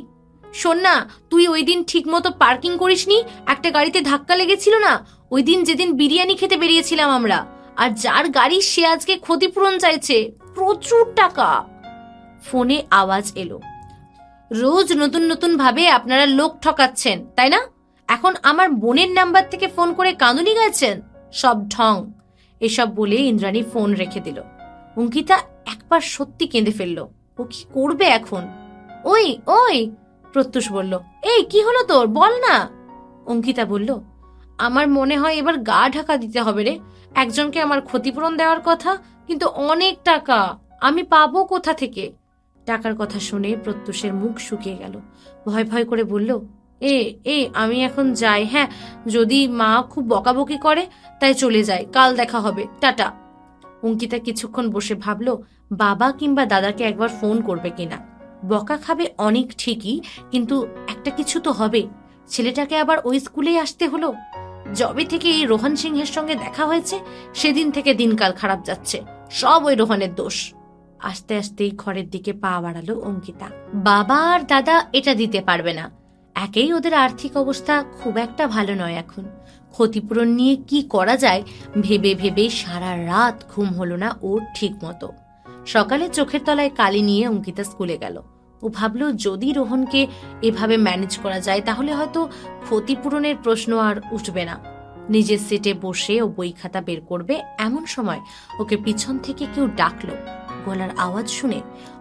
শোন না, তুই ওই দিন ঠিক মতো পার্কিং করিসনি, একটা গাড়িতে ধাক্কা লেগেছিল না ওই দিন, যেদিন বিরিয়ানি খেতে বেরিয়েছিলাম আমরা, আর যার গাড়ি সে আজকে ক্ষতিপূরণ চাইছে, প্রচুর টাকা। ফোনে আওয়াজ এলো, রোজ নতুন নতুন ভাবে আপনারা লোক ঠকাচ্ছেন তাই না? এখন আমার বোনের নাম্বার থেকে ফোন করে কাঁদুনি গাইছেন, সব ঢং। এসব বলে ইন্দ্রাণী ফোন রেখে দিল। অঙ্কিতা একবার সত্যি কেঁদে ফেললো। ও কি করবে এখন? ওই ওই, প্রত্যুষ বলল, এই কি হলো তোর, বল না। অঙ্কিতা বলল, আমার মনে হয় এবার গা ঢাকা দিতে হবে রে। একজনকে আমার ক্ষতিপূরণ দেওয়ার কথা, কিন্তু অনেক টাকা, আমি পাবো কোথা থেকে? টাকার কথা শুনে প্রত্যুষের মুখ শুকিয়ে গেল। ভয় ভয় করে বলল, আমি এখন যাই, হ্যাঁ, যদি মা খুব বকাবকি করে তাই চলে যাই, কাল দেখা হবে, টাটা। অঙ্কিতা কিছুক্ষণ বসে ভাবলো বাবা কিংবা দাদাকে একবার ফোন করবে কিনা। বকা খাবে অনেক ঠিকই, কিন্তু একটা কিছু তো হবে। ছেলেটাকে আবার ওই স্কুলেই আসতে হলো। যবে থেকে এই রোহন সিংহের সঙ্গে দেখা হয়েছে সেদিন থেকে দিনকাল খারাপ যাচ্ছে, সব ওই রোহনের দোষ। আস্তে আস্তেই ঘরের দিকে পা বাড়ালো অঙ্কিতা। বাবা আর দাদা এটা দিতে পারবে না, একেই ওদের আর্থিক অবস্থা খুব একটা ভালো নয় এখন। ক্ষতিপূরণ নিয়ে কি করা যায় ভেবে ভেবে সারা রাত ঘুম হলো না ওর ঠিক মতো। সকালে চোখের তলায় কালি নিয়ে অঙ্কিতা স্কুলে গেল। ও ভাবলো যদি রোহনকে এভাবে ম্যানেজ করা যায় তাহলে হয়তো ক্ষতিপূরণের প্রশ্ন আর উঠবে না। নিজের সিটে বসে ও বই খাতা বের করবে, এমন সময় ওকে পিছন থেকে কেউ ডাকলো। গলার আওয়াজ শুনে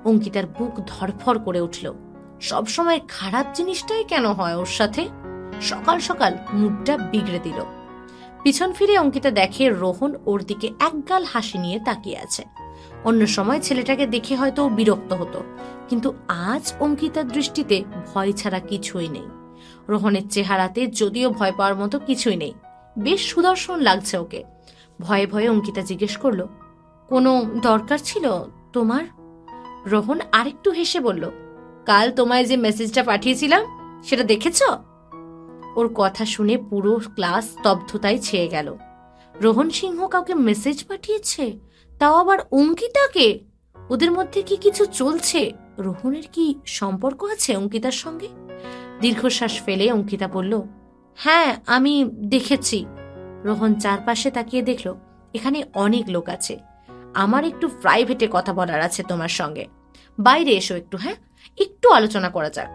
অঙ্কিতার বুক ধড়ফড় করে উঠল। সবসময় খারাপ জিনিসটাই কেন হয় ওর সাথে? সকাল সকাল মুডটা বিগড়ে দিল। পিছন ফিরে অঙ্কিতা দেখে রোহন ওর দিকে একগাল হাসি নিয়ে তাকিয়ে আছে। অন্য সময় ছেলেটাকে দেখে হয়তো বিরক্ত হতো, কিন্তু আজ অঙ্কিতার দৃষ্টিতে ভয় ছাড়া কিছুই নেই। রোহনের চেহারাতে যদিও ভয় পাওয়ার মতো কিছুই নেই, বেশ সুদর্শন লাগছে ওকে। ভয়ে ভয়ে অঙ্কিতা জিজ্ঞেস করলো, কোনো দরকার ছিল তোমার? রোহন আরেকটু হেসে বলল, কাল তোমায় যে মেসেজটা পাঠিয়েছিলাম সেটা দেখেছ? ওর কথা শুনে পুরো ক্লাস স্তব্ধতায় ছেয়ে গেল। রোহন সিংহ কাউকে মেসেজ পাঠিয়েছে, তাও আবার অঙ্কিতাকে? ও ওদের মধ্যে কি কিছু চলছে? রোহনের কি সম্পর্ক আছে অঙ্কিতার সঙ্গে? দীর্ঘশ্বাস ফেলে অঙ্কিতা বলল, হ্যাঁ আমি দেখেছি। রোহন চারপাশে তাকিয়ে দেখল এখানে অনেক লোক আছে। আমার একটু প্রাইভেটে কথা বলার আছে তোমার সঙ্গে, বাইরে এসো একটু। হ্যাঁ, একটু আলোচনা করা যাক।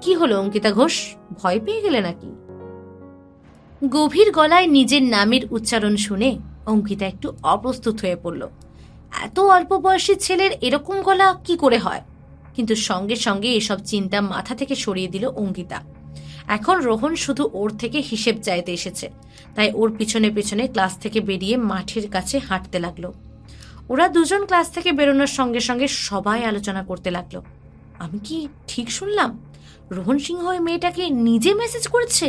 কি হলো অঙ্কিতা ঘোষ, ভয় পেয়ে গেলে নাকি? গভীর গলায় নিজের নামের উচ্চারণ শুনে অঙ্কিতা একটু অপ্রস্তুত হয়ে পড়ল। এত অল্প বয়সী ছেলের এরকম গলা কি করে হয়? কিন্তু সঙ্গে সঙ্গে এসব চিন্তা মাথা থেকে সরিয়ে দিল অঙ্কিতা। এখন রোহন শুধু ওর থেকে হিসেব চাইতে এসেছে, তাই ওর পিছনে পিছনে ক্লাস থেকে বেরিয়ে মাঠের কাছে হাঁটতে লাগলো। ওরা দুজন ক্লাস থেকে বেরোনোর সঙ্গে সঙ্গে সবাই আলোচনা করতে লাগলো, আমি কি ঠিক শুনলাম? রোহন সিংহ ওই মেয়েটাকে নিজে মেসেজ করেছে?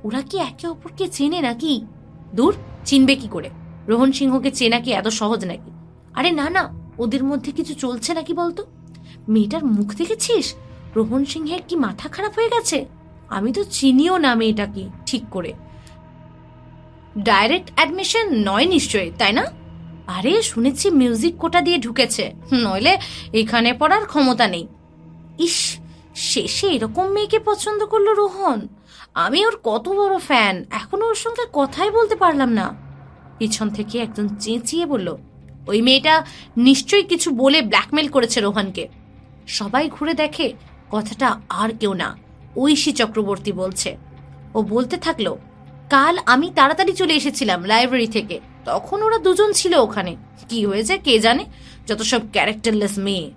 ওরা কি একে অপরকে চেনে নাকি? দূর, চিনবে কি করে? রোহন সিংহকে চেনা কি এত সহজ নাকি? আরে না না, ওদের মধ্যে কিছু চলছে নাকি বলতো? মেয়েটার মুখ দেখেছিস? রোহন সিংহের কি মাথা খারাপ হয়ে গেছে? আমি তো চিনিও না মেয়েটাকে ঠিক করে। ডাইরেক্ট অ্যাডমিশন নয় নিশ্চয়ই, তাই না? আরে শুনেছি মিউজিক কোটা দিয়ে ঢুকেছে, নইলে এখানে পড়ার ক্ষমতা নেই। ইস, শেষে এরকম মেয়েকে পছন্দ করলো রোহন। আমি ওর কত বড় ফ্যান, এখনো ওর সঙ্গে কথাই বলতে পারলাম না। পিছন থেকে একজন চেঁচিয়ে বলল, ওই মেয়েটা নিশ্চয়ই কিছু বলে ব্ল্যাকমেল করেছে রোহনকে। সবাই ঘুরে দেখে কথাটা আর কেউ না, ঐশী চক্রবর্তী বলছে। ও বলতে থাকলো, কাল আমি তাড়াতাড়ি চলে এসেছিলাম লাইব্রেরি থেকে, তখন ওরা দুজন ছিল ওখানে। কি হয়েছে কে জানে, যত সব ক্যারেক্টারলেস মেয়ে।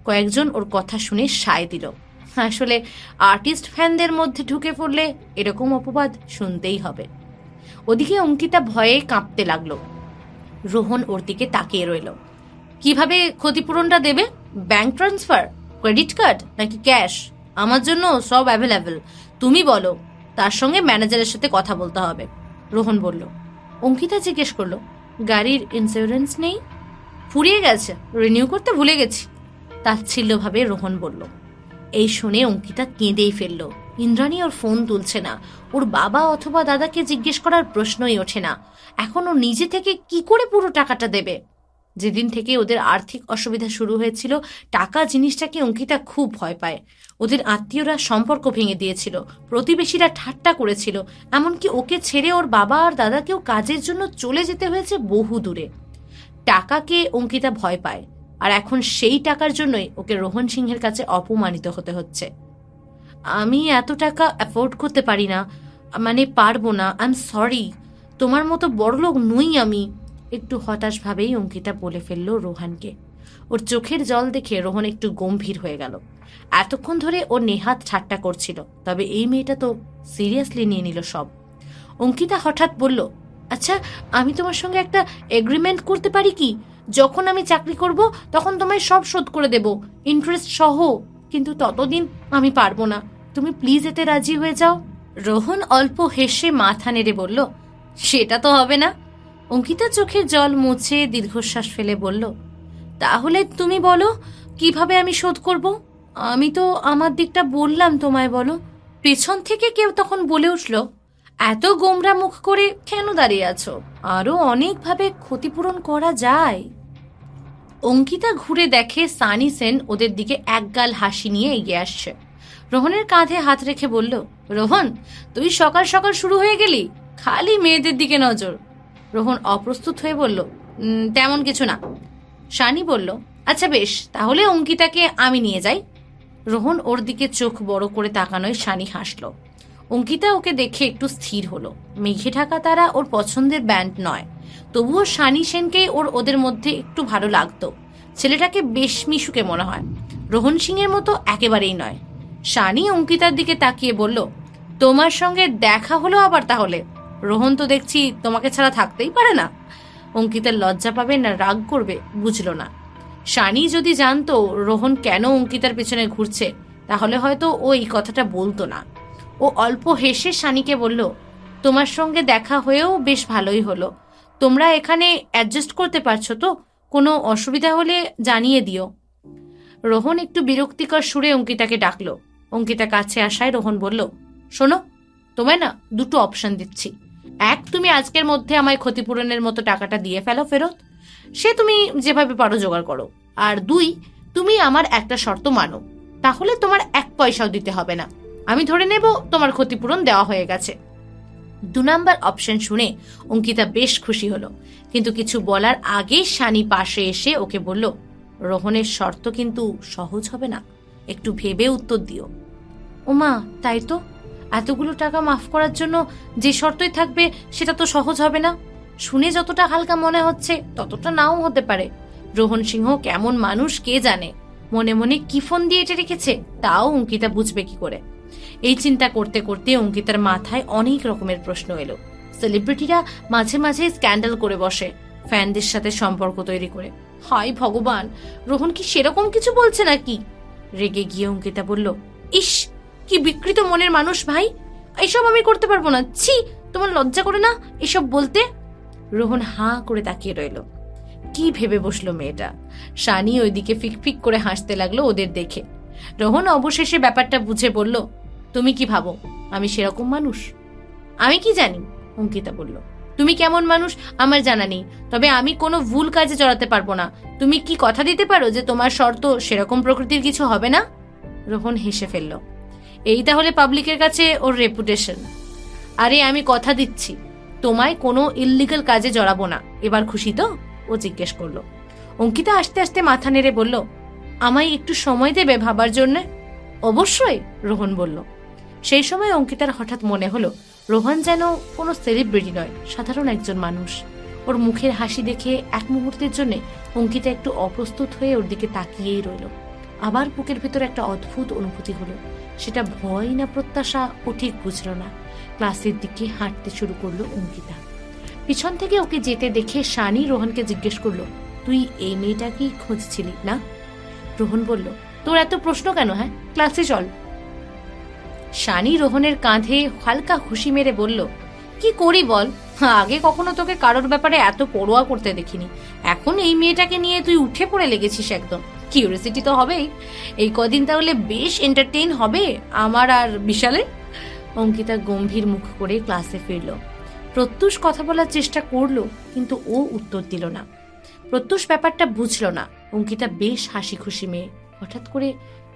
কয়েকজন ওর কথা শুনে সায় দিল। আসলে আর্টিস্ট ফ্যানদের মধ্যে ঢুকে পড়লে এরকম অপবাদ শুনতেই হবে। ওদিকে অঙ্কিতা ভয়ে কাঁপতে লাগলো। রোহন ওর দিকে তাকিয়ে রইল। কিভাবে ক্ষতিপূরণটা দেবে? ব্যাংক ট্রান্সফার, ক্রেডিট কার্ড নাকি ক্যাশ? আমার জন্য সব অ্যাভেলেবেল, তুমি বলো। তার সঙ্গে ম্যানেজারের সাথে কথা বলতে হবে, রোহন বলল। অঙ্কিতা জিজ্ঞেস করলো, গাড়ির ইন্স্যুরেন্স নেই? ফুরিয়ে গেছে, রিনিউ করতে ভুলে গেছি, তাচ্ছিল্যভাবে রোহন বলল। এই শুনে অঙ্কিতা কেঁদেই ফেলল। ইন্দ্রাণী ওর ফোন তুলছে না, ওর বাবা অথবা দাদাকে জিজ্ঞেস করার প্রশ্নই ওঠে না। এখন ও নিজে থেকে কি করে পুরো টাকাটা দেবে? যেদিন থেকে ওদের আর্থিক অসুবিধা শুরু হয়েছিল, টাকা জিনিসটাকে অঙ্কিতা খুব ভয় পায়। ওদের আত্মীয়রা সম্পর্ক ভেঙে দিয়েছিল, প্রতিবেশীরা ঠাট্টা করেছিল, এমনকি ওকে ছেড়ে ওর বাবা আর দাদাকেও কাজের জন্য চলে যেতে হয়েছে বহু দূরে। টাকাকে অঙ্কিতা ভয় পায়, আর এখন সেই টাকার জন্যই ওকে রোহন সিংহের কাছে অপমানিত হতে হচ্ছে। আমি এত টাকা অ্যাফোর্ড করতে পারি না, মানে পারবো না, আই এম সরি, তোমার মতো বড়লোক নই আমি, একটু হতাশভাবেই অঙ্কিতা বলে ফেলল রোহানকে। ওর চোখের জল দেখে রোহন একটু গম্ভীর হয়ে গেল। এতক্ষণ ধরে ও নেহাত ঠাট্টা করছিল, তবে এই মেয়েটা তো সিরিয়াসলি নিয়ে নিল সব। অঙ্কিতা হঠাৎ বলল, আচ্ছা আমি তোমার সঙ্গে একটা এগ্রিমেন্ট করতে পারি কি? যখন আমি চাকরি করব তখন তোমায় সব শোধ করে দেব, ইন্টারেস্ট সহ, কিন্তু ততদিন আমি পারবো না, তুমি প্লিজ এতে রাজি হয়ে যাও। রোহন অল্প হেসে মাথা নেড়ে বলল, সেটা তো হবে না। অঙ্কিতা চোখের জল মুছে দীর্ঘশ্বাস ফেলে বলল, তাহলে তুমি বলো কিভাবে আমি শোধ করব? আমি তো আমার দিকটা বললাম, তোমায় বলো। পেছন থেকে কেউ তখন বলে উঠল, এত গোমরা মুখ করে কেন দাঁড়িয়ে আছো? আরো অনেকভাবে ক্ষতিপূরণ করা যায়। অঙ্কিতা ঘুরে দেখে সানি সেন ওদের দিকে একগাল হাসি নিয়ে এগিয়ে আসছে। রোহনের কাঁধে হাত রেখে বলল, রোহন তুই সকাল সকাল শুরু হয়ে গেলি, খালি মেয়েদের দিকে নজর। রোহন অপ্রস্তুত হয়ে বলল, তেমন কিছু না। সানি বলল, আচ্ছা বেশ, তাহলে অঙ্কিতাকে আমি নিয়ে যাই। রোহন ওর দিকে চোখ বড় করে তাকানোয় সানি হাসল। অঙ্কিতা ওকে দেখে একটু স্থির হলো। মেঘে ঢাকা তারা ওর পছন্দের ব্যান্ড নয়, তবুও সানি সেনকে ওদের মধ্যে একটু ভালো লাগতো। ছেলেটাকে বেশ মিশুকে মনে হয়, রোহন সিং এর মতো একেবারেই নয়। সানি অঙ্কিতার দিকে তাকিয়ে বলল, তোমার সঙ্গে দেখা হলো আবার তাহলে? রোহন তো দেখছি তোমাকে ছাড়া থাকতেই পারে না। অঙ্কিতার লজ্জা পাবে না রাগ করবে বুঝলো না। সানি যদি জানতো রোহন কেন অঙ্কিতার পেছনে ঘুরছে, তাহলে হয়তো ও এই কথাটা বলতো না। ও অল্প হেসে সানিকে বলল, তোমার সঙ্গে দেখা হয়েও বেশ ভালোই হলো। তোমরা এখানে অ্যাডজাস্ট করতে পারছো তো? কোনো অসুবিধা হলে জানিয়ে দিও। রোহন একটু বিরক্তিকর সুরে অঙ্কিতাকে ডাকলো। অঙ্কিতা কাছে আসায় রোহন বলল, শোনো, তোমায় না দুটো অপশন দিচ্ছি। এক, তুমি আজকের মধ্যে আমায় ক্ষতিপূরণের মতো টাকাটা দিয়ে ফেলো ফেরত, সে তুমি যেভাবে পারো জোগাড় করো। আর 2, তুমি আমার একটা শর্ত মানো, তাহলে তোমার 1 পয়সাও দিতে হবে না। আমি ধরে নেব তোমার ক্ষতিপূরণ দেওয়া হয়ে গেছে। 2 নাম্বার অপশন শুনে অঙ্কিতা বেশ খুশি হলো, কিন্তু কিছু বলার আগে শানি পাশে এসে ওকে বলল, রোহনের শর্ত কিন্তু সহজ হবে না, একটু ভেবে উত্তর দিও। ওমা, তাই তো? এতগুলো টাকা মাফ করার জন্য যে শর্তই থাকবে সেটা তো সহজ হবে না। শুনে যতটা হালকা মনে হচ্ছে ততটা নাও হতে পারে। রোহন সিংহ কেমন মানুষ কে জানে, মনে মনে কি ফোন দিয়ে এটে রেখেছে তাও অঙ্কিতা বুঝবে কি করে। এই চিন্তা করতে করতে অঙ্কিতার মাথায় অনেক রকমের প্রশ্ন এলো। সেলিব্রিটিরা মাঝে মাঝে স্ক্যান্ডাল করে বসে, ফ্যানদের সাথে সম্পর্ক তৈরি করে। হায় ভগবান, রোহন কি সেরকম কিছু বলছে নাকি? রেগে গিয়ে অঙ্কিতা বলল, ইস, কি বিকৃত মনের মানুষ ভাই, এসব আমি করতে পারবো না। ছি, তোমার লজ্জা করে না এসব বলতে? রোহন হাঁ করে তাকিয়ে রইল। কি ভেবে বসলো মেয়েটা? শানি ওইদিকে ফিকফিক করে হাসতে লাগলো ওদের দেখে। রোহন অবশেষে ব্যাপারটা বুঝে বলল, তুমি কি ভাবো আমি সেরকম মানুষ? আমি কি জানি, অঙ্কিতা বলল। তুমি কেমন মানুষ আমার জানা নেই, তবে আমি কোনো ভুল কাজে জড়াতে পারবো না। তুমি কি কথা দিতে পারো যে তোমার শর্ত সেরকম প্রকৃতির কিছু হবে না? রোহন হেসে ফেলল। এই তাহলে পাবলিকের কাছে ওর রেপুটেশন। আরে আমি কথা দিচ্ছি, তোমায় কোনো ইল্লিগাল কাজে জড়াবো না। এবার খুশি তো? ও জিজ্ঞেস করলো। অঙ্কিতা আস্তে আস্তে মাথা নেড়ে বলল, আমায় একটু সময় দেবে ভাবার জন্য? অবশ্যই, রোহন বলল। সেই সময় অঙ্কিতার হঠাৎ মনে হলো রোহন যেন কোনো সেলিব্রিটি নয়, সাধারণ একজন মানুষ। ওর মুখের হাসি দেখে এক মুহূর্তের জন্য অঙ্কিতা একটু অপ্রস্তুত হয়ে ওর দিকে তাকিয়েই রইল। আবার বুকের ভেতর একটা অদ্ভুত অনুভূতি হলো, সেটা ভয় না প্রত্যাশা ও ঠিক বুঝল না। ক্লাসের দিকে হাঁটতে শুরু করলো অঙ্কিতা। পিছন থেকে ওকে যেতে দেখে শানি রোহনকে জিজ্ঞেস করলো, তুই এই মেয়েটাকেই খুঁজছিলি না? রোহন বলল, তোর এত প্রশ্ন কেন? হ্যাঁ, ক্লাসে চল। শানি রোহনের কাঁধে হালকা খুশি মেরে বলল, কি করি বল, আগে কখনো তোকে কারোর ব্যাপারে এত পরোয়া করতে দেখিনি, এখন এই মেয়েটাকে নিয়ে তুই উঠে পড়ে লেগেছিস একদম। কিউরিয়াসিটি তো হবেই। এই কদিন তাহলে বেশ এন্টারটেইন হবে আমার আর বিশালের। অঙ্কিতা গম্ভীর মুখ করে ক্লাসে ফিরল। প্রত্যুষ কথা বলার চেষ্টা করলো, কিন্তু ও উত্তর দিল না। প্রত্যুষ ব্যাপারটা বুঝলো না। অঙ্কিতা বেশ হাসি খুশি মেয়ে, হঠাৎ করে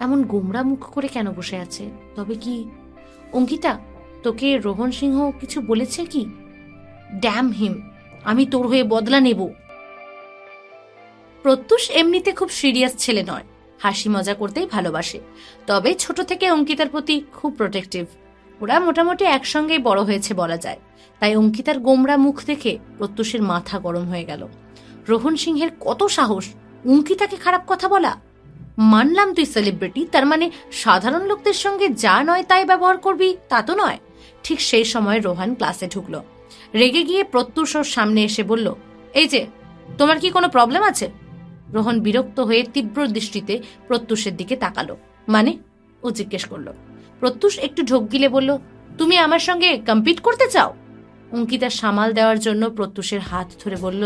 এমন গোমরা মুখ করে কেন বসে আছে? তবে কি অঙ্কিতা, তোকে রোহন সিংহ কিছু বলেছে কি? ড্যাম হিম, আমি তোর হয়ে বদলা নেব। প্রত্যুষ এমনিতে খুব সিরিয়াস ছেলে নয়, হাসি মজা করতেই ভালোবাসে, তবে ছোট থেকে অঙ্কিতার প্রতি খুব প্রোটেক্টিভ। ওরা মোটামুটি একসঙ্গেই বড় হয়েছে বলা যায়। তাই অঙ্কিতার গোমরা মুখ দেখে প্রত্যুষের মাথা গরম হয়ে গেল। রোহন সিংহের কত সাহস অঙ্কিতাকে খারাপ কথা বলা! মানলাম তুই সেলিব্রিটি, তার মানে সাধারণ লোকদের সঙ্গে যা নয় তাই ব্যবহার করবি তা তো নয়। ঠিক সেই সময় রোহান ক্লাসে ঢুকলো। রেগে গিয়ে প্রত্যুষ ওর সামনে এসে বলল, এই যে, তোমার কি কোনো প্রবলেম আছে? রোহন বিরক্ত হয়ে তীব্র দৃষ্টিতে প্রত্যুষের দিকে তাকালো। মানে? ও জিজ্ঞেস করলো। প্রত্যুষ একটু ঢোক গিলে বলল, তুমি আমার সঙ্গে কম্পিট করতে চাও? অঙ্কিতা সামাল দেওয়ার জন্য প্রত্যুষের হাত ধরে বলল,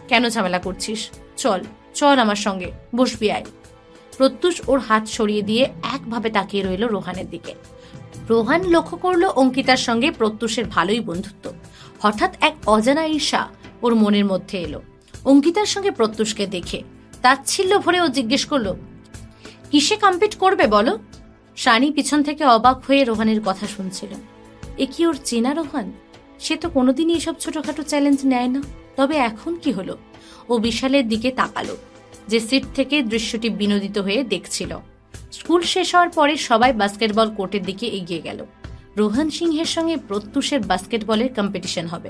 কেন ঝামেলা করছিস? চল চল আমার সঙ্গে, বসবি আয়। প্রত্যুষ ওর হাত সরিয়ে দিয়ে একভাবে তাকিয়ে রইল রোহানের দিকে। রোহান লক্ষ্য করলো অঙ্কিতার সঙ্গে প্রত্যুষের ভালোই বন্ধুত্ব। হঠাৎ এক অজানা ঈর্ষা ওর মনের মধ্যে এলো অঙ্কিতার সঙ্গে প্রত্যুষকে দেখে। তাচ্ছিল্য ভরে ও জিজ্ঞেস করলো, কিসে কম্পিট করবে বলো? শানি পিছন থেকে অবাক হয়ে রোহানের কথা শুনছিল। এ কি ওর চেনা রোহান? সে তো কোনোদিনই এসব ছোটখাটো চ্যালেঞ্জ নেয় না। তবে এখন কি হলো? ও বিশালের দিকে তাকালো, যে সিট থেকে দৃশ্যটি বিনোদিত হয়ে দেখছিল। স্কুল শেষ হওয়ার পরে সবাই বাস্কেটবল কোর্টের দিকে এগিয়ে গেল। রোহন সিংহের সঙ্গে প্রত্যুষের বাস্কেটবলের কম্পিটিশন হবে।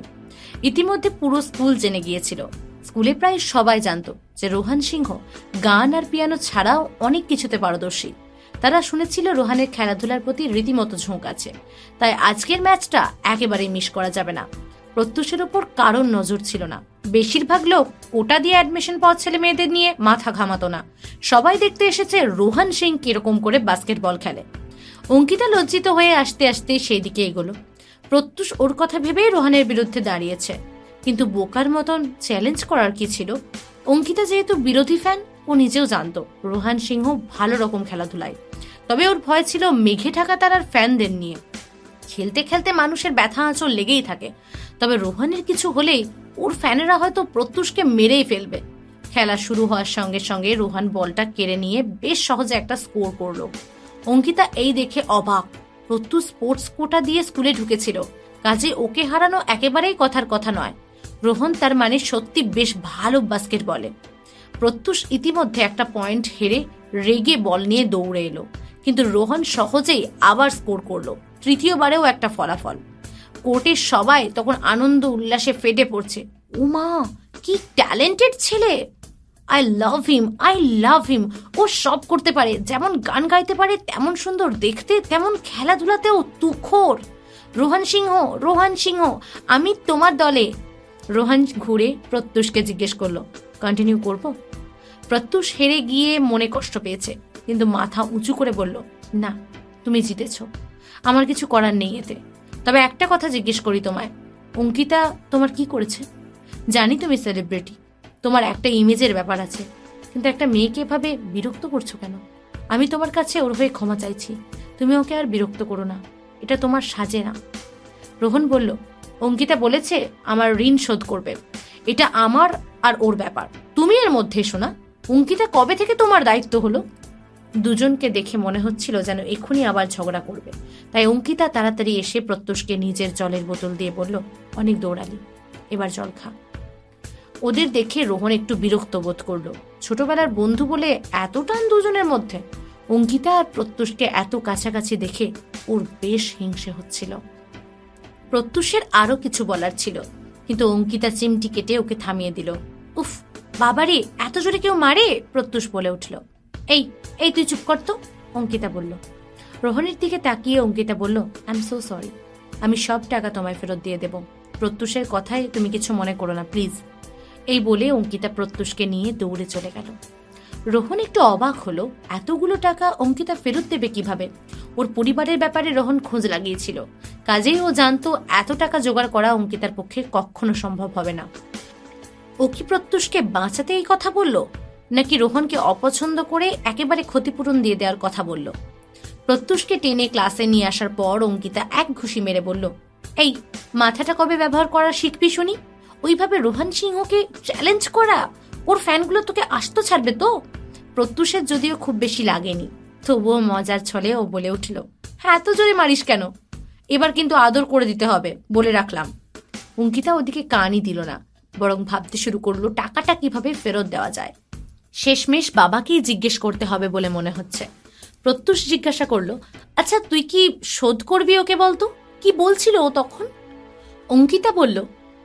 ইতিমধ্যে পুরো স্কুল জেনে গিয়েছিল। স্কুলে প্রায় সবাই জানত যে রোহন সিংহ গান আর পিয়ানো ছাড়াও অনেক কিছুতে পারদর্শী। তারা শুনেছিল রোহানের খেলাধুলার প্রতি রীতিমতো ঝোঁক আছে, তাই আজকের ম্যাচটা একেবারেই মিস করা যাবে না। প্রত্যুষের উপর কারোর নজর ছিল না। বেশিরভাগ লোক কোটা দিয়ে অ্যাডমিশন পাওয়া ছেলে মেয়েদের নিয়ে মাথা ঘামাতো না। সবাই দেখতে এসেছে রোহন সিং কিরকম করে বাস্কেটবল খেলে। অঙ্কিতা লজ্জিত হয়ে আসতে আসতে সেই দিকে এগোলো। প্রত্যুষ ওর কথা ভেবেই রোহানের বিরুদ্ধে দাঁড়িয়েছে, কিন্তু বোকার মতন চ্যালেঞ্জ করার কি ছিল? অঙ্কিতা যেহেতু বিরোধী ফ্যান, ও নিজেও জানতো রোহন সিংহ ভালো রকম খেলাধুলায়, তবে ওর ভয় ছিল মেঘে ঢাকা তারার ফ্যানদের নিয়ে। খেলতে খেলতে মানুষের ব্যথা আঁচড় লেগেই থাকে, তবে রোহানের কিছু হলেই ওর ফ্যানেরা হয়তো প্রত্যুষকে মেরেই ফেলবে। খেলা শুরু হওয়ার সঙ্গে সঙ্গে রোহান বলটা কেড়ে নিয়ে বেশ সহজে একটা স্কোর করলো। অঙ্কিতা এই দেখে অবাক। প্রত্যুষ স্পোর্টস কোটা দিয়ে স্কুলে ঢুকেছিল, কাজে ওকে হারানো একেবারেই কথার কথা নয়। রোহন তার মানে সত্যি বেশ ভালো বাস্কেট বলে। প্রত্যুষ ইতিমধ্যে একটা পয়েন্ট হেরে রেগে বল নিয়ে দৌড়ে এলো, কিন্তু রোহন সহজেই আবার স্কোর করলো। তৃতীয়বারেও একটা ফলাফল। কোর্টের সবাই তখন আনন্দ উল্লাসে ফেটে পড়ছে। উমা, কি ট্যালেন্টেড ছেলে! আই লাভ হিম। ও সব করতে পারে, যেমন গান গাইতে পারে তেমন সুন্দর দেখতে, তেমন খেলাধুলাতেও তুখোড়। রোহান সিংহ, আমি তোমার দলে। রোহান ঘুরে প্রত্যুষকে জিজ্ঞেস করলো, কন্টিনিউ করবো? প্রত্যুষ হেরে গিয়ে মনে কষ্ট পেয়েছে, কিন্তু মাথা উঁচু করে বলল, না, তুমি জিতেছ, আমার কিছু করার নেই এতে। তবে একটা কথা জিজ্ঞেস করি তোমায়, অঙ্কিতা তোমার কি করেছে? জানি তুমি সেলিব্রিটি, তোমার একটা ইমেজের ব্যাপার আছে, কিন্তু একটা মেয়েকে এভাবে বিরক্ত করছো কেন? আমি তোমার কাছে ওর হয়ে ক্ষমা চাইছি, তুমি ওকে আর বিরক্ত করো না, এটা তোমার সাজে না। রোহন বলল, অঙ্কিতা বলেছে আমার ঋণ শোধ করবে, এটা আমার আর ওর ব্যাপার, তুমি এর মধ্যে এসো না। অঙ্কিতা কবে থেকে তোমার দায়িত্ব হলো? দুজনকে দেখে মনে হচ্ছিল যেন এখনই আবার ঝগড়া করবে, তাই অঙ্কিতা তাড়াতাড়ি এসে প্রত্যুষকে নিজের জলের বোতল দিয়ে বলল, অনেক দৌড়ালি, এবার জল খা। ওদের দেখে রোহন একটু বিরক্ত বোধ করলো। ছোটবেলার বন্ধু বলে এত টান দুজনের মধ্যে। অঙ্কিতা আর প্রত্যুষকে এত কাছাকাছি দেখে ওর বেশ হিংসে হচ্ছিল। প্রত্যুষের আরো কিছু বলার ছিল, কিন্তু অঙ্কিতা চিমটি কেটে ওকে থামিয়ে দিল। উফ বাবারে, এত জোরে কেউ মারে? প্রত্যুষ বলে উঠল। এই তুই চুপ কর তো, অঙ্কিতা বলল। রোহনের দিকে তাকিয়ে অঙ্কিতা বলল, আই এম সো সরি, আমি সব টাকা তোমায় ফেরত দিয়ে দেব। প্রত্যুষের কথায় তুমি কিছু মনে করো না প্লিজ। এই বলে অঙ্কিতা প্রত্যুষকে নিয়ে দৌড়ে চলে গেল। রোহন একটু অবাক হলো, এতগুলো টাকা অঙ্কিতা ফেরত দেবে কিভাবে? ওর পরিবারের ব্যাপারে রোহন খোঁজ লাগিয়েছিল, কাজেই ও জানতো এত টাকা জোগাড় করা অঙ্কিতার পক্ষে কখনো সম্ভব হবে না। ও কি প্রত্যুষকে বাঁচাতে এই কথা বলল, নাকি রোহনকে অপছন্দ করে একেবারে ক্ষতিপূরণ দিয়ে দেওয়ার কথা বলল? প্রত্যুষকে টেনে ক্লাসে নিয়ে আসার পর অঙ্কিতা এক ঘুষি মেরে বলল, এই মাথাটা কবে ব্যবহার করা শিখবি শুনি? ওইভাবে রোহন সিংহকে চ্যালেঞ্জ করা, ওর ফ্যানগুলো তোকে আসতে ছাড়বে তো? প্রত্যুষের যদিও খুব বেশি লাগেনি, তবুও মজার ছলে ও বলে উঠল, হ্যাঁ এত জোরে মারিস কেন? এবার কিন্তু আদর করে দিতে হবে, বলে রাখলাম। অঙ্কিতা ওদিকে কানই দিল না, বরং ভাবতে শুরু করলো টাকাটা কিভাবে ফেরত দেওয়া যায়। শেষমেশ বাবাকেই জিজ্ঞেস করতে হবে বলে মনে হচ্ছে। প্রত্যুষ জিজ্ঞাসা করলো, আচ্ছা তুই কি শোধ করবি ওকে বলতো? কি বলছিল ও তখন? অঙ্কিতা বলল,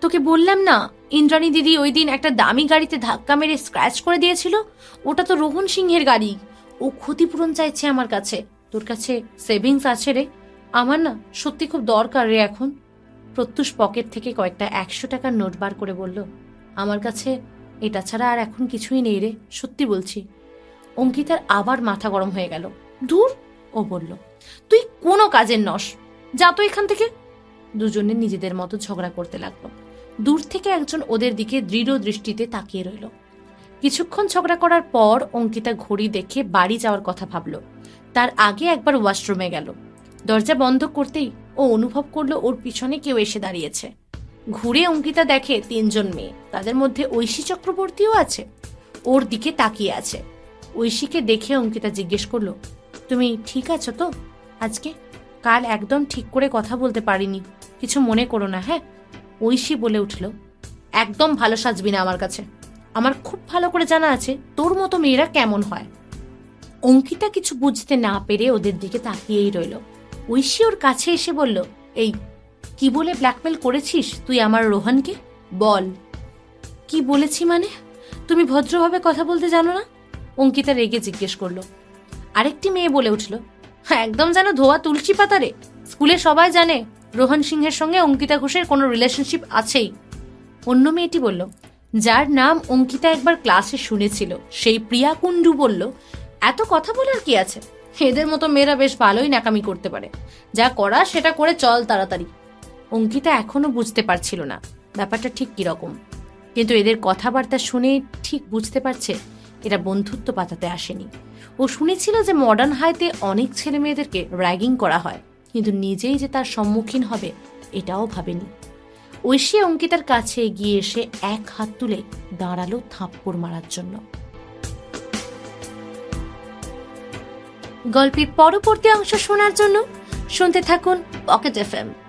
তোকে বললাম না, ইন্দ্রাণী দিদি ওই দিন একটা দামি গাড়িতে ধাক্কা মেরে স্ক্র্যাচ করে দিয়েছিল, ওটা তো রোহন সিংহের গাড়ি। ও ক্ষতিপূরণ চাইছে আমার কাছে। তোর কাছে সেভিংস আছে রে? আমার না সত্যি খুব দরকার রে এখন। প্রত্যুষ পকেট থেকে কয়েকটা 100 টাকার নোট বার করে বলল, আমার কাছে এটা ছাড়া আর এখন কিছুই নেই রে, সত্যি বলছি। অঙ্কিতার আবার মাথা গরম হয়ে গেল। দূর, ও বলল, তুই কোনো কাজের নস, যা তো এখান থেকে। দুজনে নিজেদের মতো ঝগড়া করতে লাগলো। দূর থেকে একজন ওদের দিকে দৃঢ় দৃষ্টিতে তাকিয়ে রইল। কিছুক্ষণ ঝগড়া করার পর অঙ্কিতা ঘড়ি দেখে বাড়ি যাওয়ার কথা ভাবল। তার আগে একবার ওয়াশরুমে গেল। দরজা বন্ধ করতেই ও অনুভব করলো ওর পিছনে কেউ এসে দাঁড়িয়েছে। ঘুরে অঙ্কিতা দেখে 3 জন মেয়ে, তাদের মধ্যে ঐশী চক্রবর্তীও আছে, ওর দিকে তাকিয়ে আছে। ঐশীকে দেখে অঙ্কিতা জিজ্ঞেস করলো, তুমি ঠিক আছো তো আজকে? কাল একদম ঠিক করে কথা বলতে পারিনি, কিছু মনে করো না হ্যাঁ? ঐশী বলে উঠল, একদম ভালো সাজবি না আমার কাছে, আমার খুব ভালো করে জানা আছে তোর মতো মেয়েরা কেমন হয়। অঙ্কিতা কিছু বুঝতে না পেরে ওদের দিকে তাকিয়েই রইল। ঐশী ওর কাছে এসে বলল, এই কি বলে ব্ল্যাকমেল করেছিস তুই আমার রোহনকে? বল। কি বলেছি মানে? তুমি ভদ্রভাবে কথা বলতে জানো না? অঙ্কিতা রেগে জিজ্ঞেস করলো। আরেকটি মেয়ে বলে উঠল, একদম যেন ধোয়া তুলসী পাতারে, স্কুলে সবাই জানে রোহন সিংহের সঙ্গে অঙ্কিতা ঘোষের কোনো রিলেশনশিপ আছেই। অন্য মেয়েটি বলল, যার নাম অঙ্কিতা একবার ক্লাসে শুনেছিল, সেই প্রিয়া কুণ্ডু বলল, এত কথা বলার কি আছে, এদের মতো মেয়েরা বেশ ভালোই ন্যাকামি করতে পারে, যা করা সেটা করে চল তাড়াতাড়ি। অঙ্কিতা এখনো বুঝতে পারছিল না ব্যাপারটা ঠিক কিরকম, কিন্তু এদের কথাবার্তা শুনে ঠিক বুঝতে পারছে এরা বন্ধুত্ব পাতাতে আসেনি। ও শুনেছিল যে মডার্ন হাইতে অনেক ছেলে মেয়েদেরকে র্যাগিং করা হয়, কিন্তু নিজেই যে তার সম্মুখীন হবে এটাও ভাবেনি। ঐশী অঙ্কিতার কাছে এগিয়ে এসে এক হাত তুলে দাঁড়ালো থাপ্পড় মারার জন্য। গল্পের পরবর্তী অংশ শোনার জন্য শুনতে থাকুন পকেট এফএম।